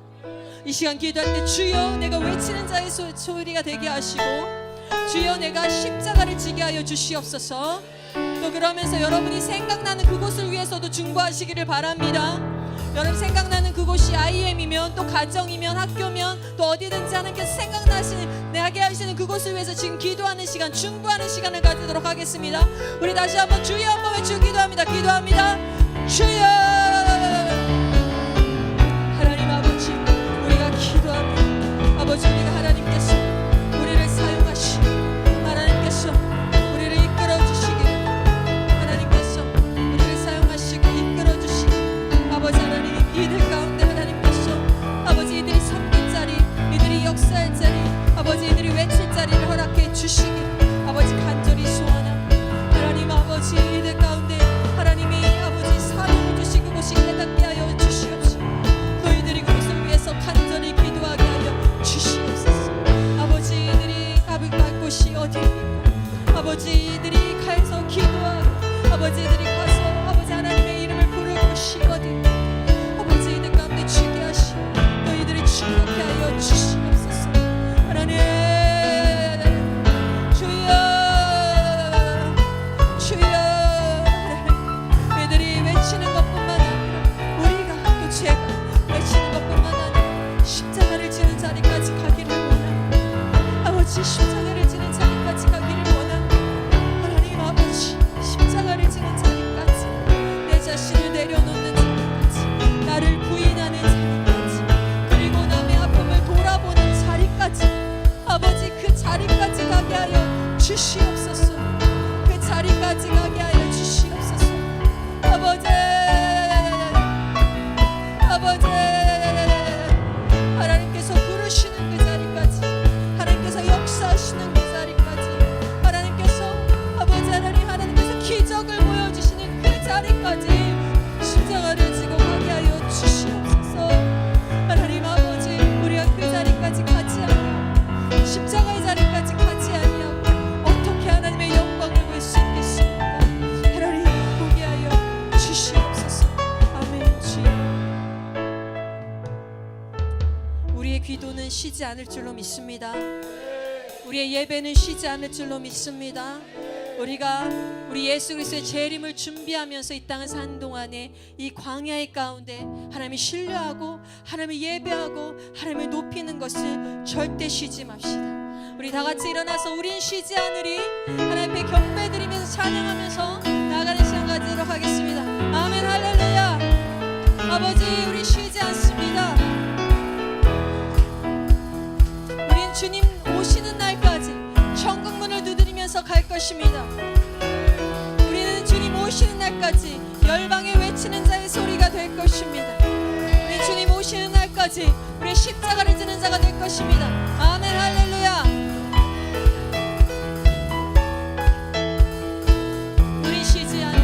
이 시간 기도할 때 주여, 내가 외치는 자의 소리가 되게 하시고, 주여, 내가 십자가를 지게 하여 주시옵소서. 또 그러면서 여러분이 생각나는 그곳을 위해서도 중보하시기를 바랍니다. 여러분, 생각나는 그곳이 IM이면 또 가정이면 학교면 또 어디든지 하나님께서 생각나게 하시는 그곳을 위해서 지금 기도하는 시간, 중보하는 시간을 가지도록 하겠습니다. 우리 다시 한번 주여 한번 외치고 기도합니다. 주여, 하나님 아버지, 우리가 기도합니다. 아버지, 우리가 하나님께서 우리를 사용하시고 하나님께서 우리를 이끌어 주시기를, 하나님께서 우리를 사용하시고 이끌어 주시기, 아버지 하나님, 이들 가운데 하나님께서 아버지 이들이 섬길 자리, 이들이 역사할 자리, 아버지 이들이 외칠 자리를 허락해 주시기 아버지 간절히 소원합니다. 하나님 아버지, 이들 가운데 하나님이 아버지 사명을 주시기 자리까지 십자가를 지고 가게 하여 주시옵소서. 하나님 아버지, 우리가 그 자리까지 가지 아니하고 십자가의 자리까지 가지 아니하고 어떻게 하나님의 영광을 볼 수 있겠습니까? 하나님 보게 하여 주시옵소서. 아멘. 주여, 우리의 기도는 쉬지 않을 줄로 믿습니다. 우리의 예배는 쉬지 않을 줄로 믿습니다. 우리가 우리 예수 그리스도의 재림을 준비하면서 이 땅을 사는 동안에 이 광야의 가운데 하나님을 신뢰하고 하나님을 예배하고 하나님을 높이는 것을 절대 쉬지 맙시다. 우리 다 같이 일어나서 우린 쉬지 않으리 하나님 앞에 경배드리면서 찬양하면서 나아가는 시간 가지도록 하겠습니다. 아멘. 할렐루야. 아버지, 우리 쉬지 않습니다. 우린 주님 오시는 날까지 천국 문을 두드리면서 갈 것입니다. 우리는 주님 오시는 날까지 열방에 외치는 자의 소리가 될 것입니다. 우리 주님 오시는 날까지 우리의 십자가를 지는 자가 될 것입니다. 아멘. 할렐루야. 우리 쉬지 않으리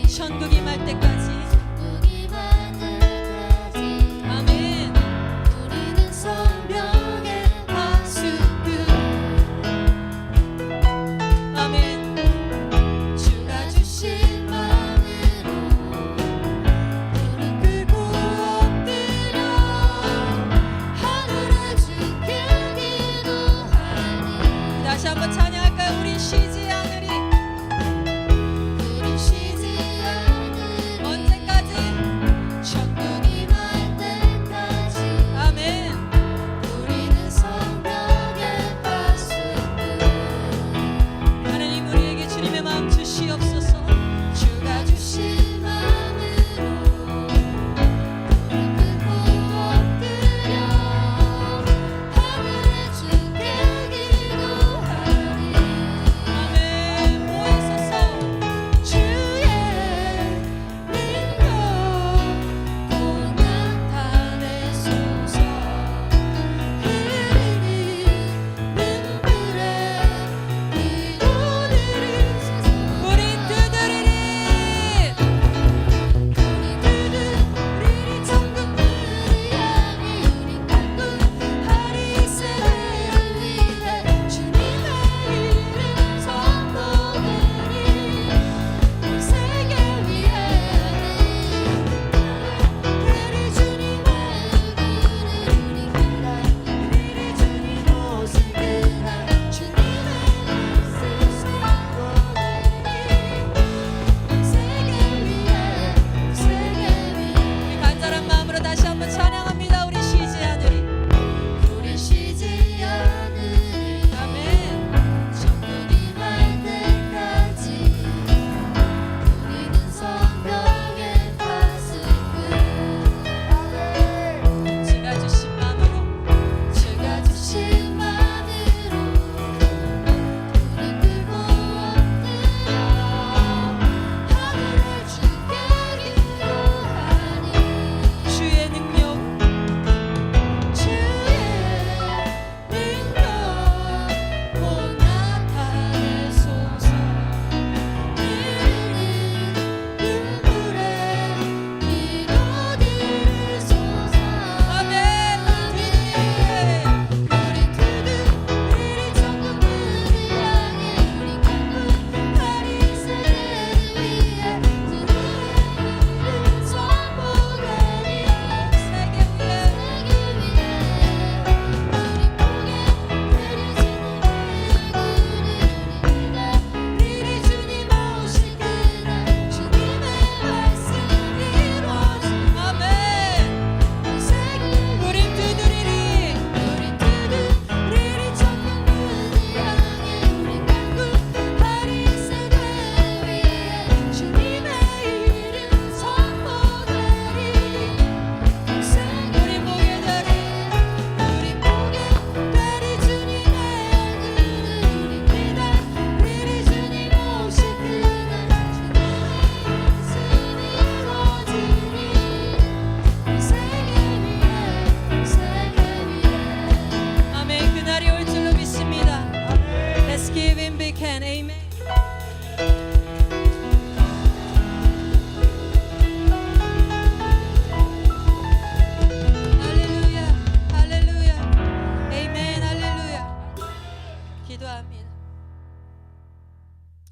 천국이 말 때까지. 아멘. 우리는 성령의 파수꾼. 아멘. 주가 주신 마음으로 우리 끌고 엎드려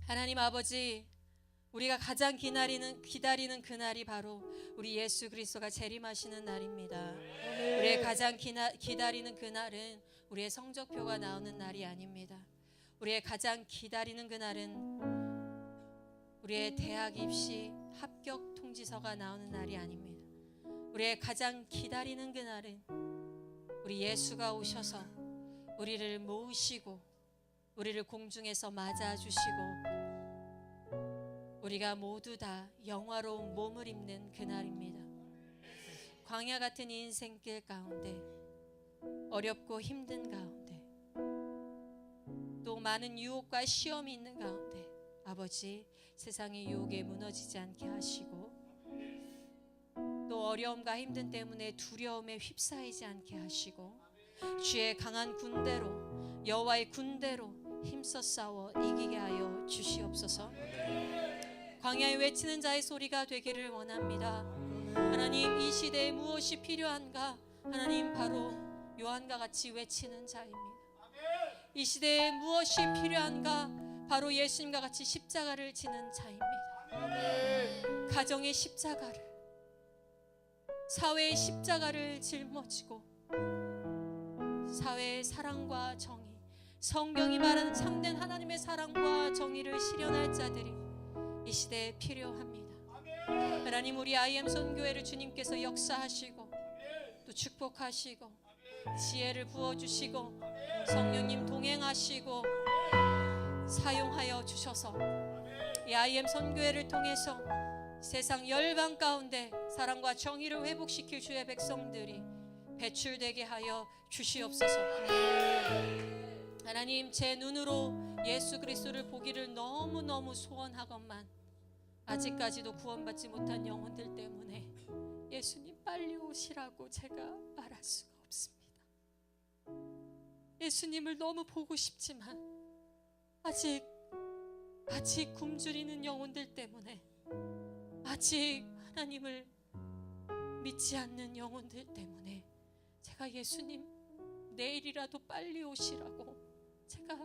하나님 아버지, 우리가 가장 기다리는 그날이 바로 우리 예수 그리스도가 재림하시는 날입니다. 우리의 가장 기다리는 그날은 우리의 성적표가 나오는 날이 아닙니다. 우리의 가장 기다리는 그날은 우리의 대학 입시 합격 통지서가 나오는 날이 아닙니다. 우리의 가장 기다리는 그날은 우리 예수가 오셔서 우리를 모으시고 우리를 공중에서 맞아주시고 우리가 모두 다 영화로운 몸을 입는 그날입니다. 광야 같은 인생길 가운데, 어렵고 힘든 가운데, 또 많은 유혹과 시험이 있는 가운데 아버지, 세상의 유혹에 무너지지 않게 하시고 또 어려움과 힘든 때문에 두려움에 휩싸이지 않게 하시고 주의 강한 군대로, 여호와의 군대로 힘써 싸워 이기게 하여 주시옵소서. 광야에 외치는 자의 소리가 되기를 원합니다. 하나님, 이 시대에 무엇이 필요한가? 하나님, 바로 요한과 같이 외치는 자입니다. 이 시대에 무엇이 필요한가? 바로 예수님과 같이 십자가를 지는 자입니다. 가정의 십자가를, 사회의 십자가를 짊어지고 사회의 사랑과 정의, 성경이 말하는 참된 하나님의 사랑과 정의를 실현할 자들이 이 시대에 필요합니다. 하나님, 우리 IM 선교회를 주님께서 역사하시고 또 축복하시고 지혜를 부어주시고 성령님 동행하시고 사용하여 주셔서 이 IM 선교회를 통해서 세상 열방 가운데 사랑과 정의를 회복시킬 주의 백성들이 배출되게 하여 주시옵소서. 하나님, 제 눈으로 예수 그리스도를 보기를 너무너무 소원하건만 아직까지도 구원받지 못한 영혼들 때문에 예수님 빨리 오시라고 제가 말할 수가 없습니다. 예수님을 너무 보고 싶지만 아직 굶주리는 영혼들 때문에, 아직 하나님을 믿지 않는 영혼들 때문에 제가 예수님 내일이라도 빨리 오시라고 제가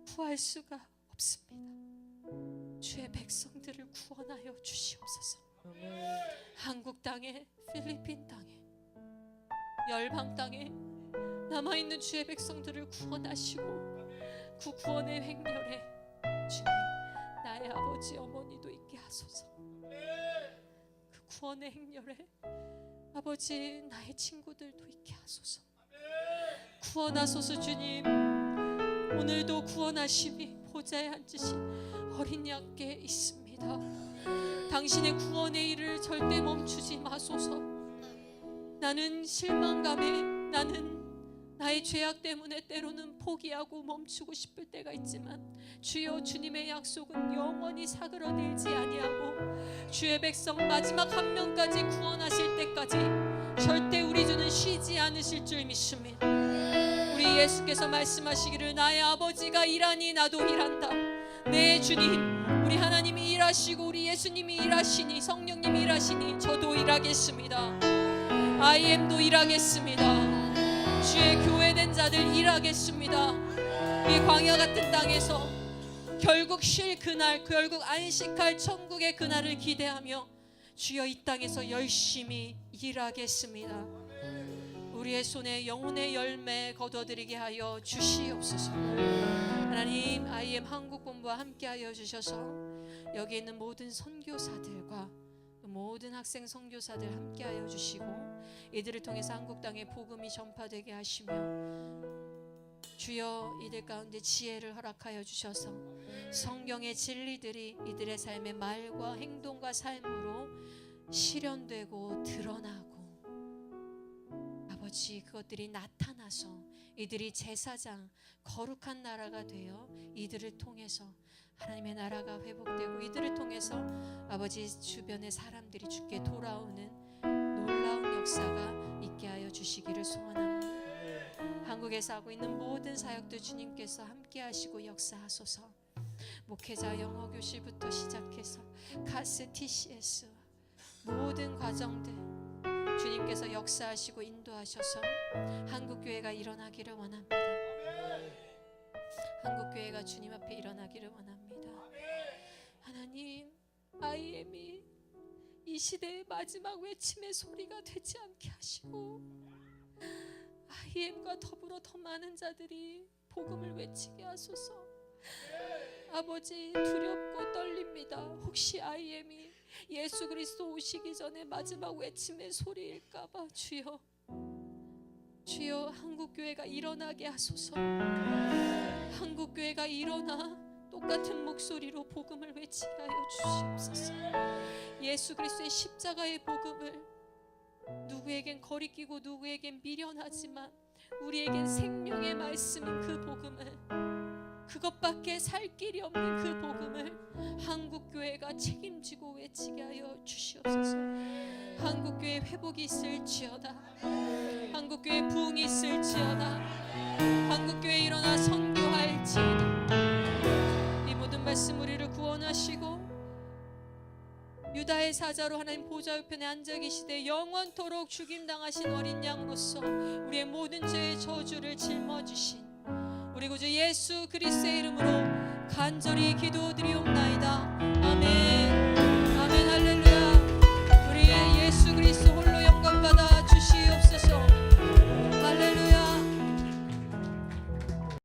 구할 수가 없습니다. 주의 백성들을 구원하여 주시옵소서. 한국 땅에, 필리핀 땅에, 열방 땅에 남아있는 주의 백성들을 구원하시고 그 구원의 횡렬에 주님, 나의 아버지 어머니도 있게 하소서. 그 구원의 행렬에 아버지, 나의 친구들도 있게 하소서. 구원하소서. 주님, 오늘도 구원하심이 보좌에 앉으신 어린 양께 있습니다. 당신의 구원의 일을 절대 멈추지 마소서. 나는 실망감에, 나는 나의 죄악 때문에 때로는 포기하고 멈추고 싶을 때가 있지만 주여, 주님의 약속은 영원히 사그러들지 아니하고 주의 백성 마지막 한 명까지 구원하실 때까지 절대 우리 주는 쉬지 않으실 줄 믿습니다. 우리 예수께서 말씀하시기를 나의 아버지가 일하니 나도 일한다. 네, 주님, 우리 하나님이 일하시고 우리 예수님이 일하시니, 성령님이 일하시니 저도 일하겠습니다. IM도 일하겠습니다. 주의 교회된 자들 일하겠습니다. 이 광야 같은 땅에서 결국 쉴 그날, 결국 안식할 천국의 그날을 기대하며 주여 이 땅에서 열심히 일하겠습니다. 우리의 손에 영혼의 열매 거둬들이게 하여 주시옵소서. 하나님, IM 한국 본부와 함께하여 주셔서 여기 있는 모든 선교사들과 모든 학생 선교사들 함께하여 주시고 이들을 통해서 한국 땅에 복음이 전파되게 하시며 주여 이들 가운데 지혜를 허락하여 주셔서 성경의 진리들이 이들의 삶의 말과 행동과 삶으로 실현되고 드러나고 아버지, 그것들이 나타나서 이들이 제사장, 거룩한 나라가 되어 이들을 통해서 하나님의 나라가 회복되고 이들을 통해서 아버지, 주변의 사람들이 주께 돌아오는 놀라운 역사가 있게 하여 주시기를 소원합니다. 한국에서 하고 있는 모든 사역들 주님께서 함께 하시고 역사하소서. 목회자 영어 교실부터 시작해서 카스, TCS 모든 과정들 주님께서 역사하시고 인도하셔서 한국교회가 일어나기를 원합니다. 한국교회가 주님 앞에 일어나기를 원합니다. 시대의 마지막 외침의 소리가 되지 않게 하시고 IM과 더불어 더 많은 자들이 복음을 외치게 하소서. 아버지, 두렵고 떨립니다. 혹시 IM이 예수 그리스도 오시기 전에 마지막 외침의 소리일까봐. 주여, 주여, 한국교회가 일어나게 하소서. 한국교회가 일어나 똑같은 목소리로 복음을 외치게 하여 주시옵소서. 예수 그리스도의 십자가의 복음을 누구에겐 거리끼고 누구에겐 미련하지만 우리에겐 생명의 말씀인 그 복음을, 그것밖에 살 길이 없는 그 복음을 한국교회가 책임지고 외치게 하여 주시옵소서. 한국교회 회복이 있을지어다. 한국교회 부흥이 있을지어다. 한국교회 일어나 선교할지어다. 이 모든 말씀 우리를 구원하시고 유다의 사자로 하나님 보좌 우편에 앉아 계시되 영원토록 죽임당하신 어린 양으로서 우리의 모든 죄의 저주를 짊어지신 우리 구주 예수 그리스도의 이름으로 간절히 기도드리옵나이다. 아멘.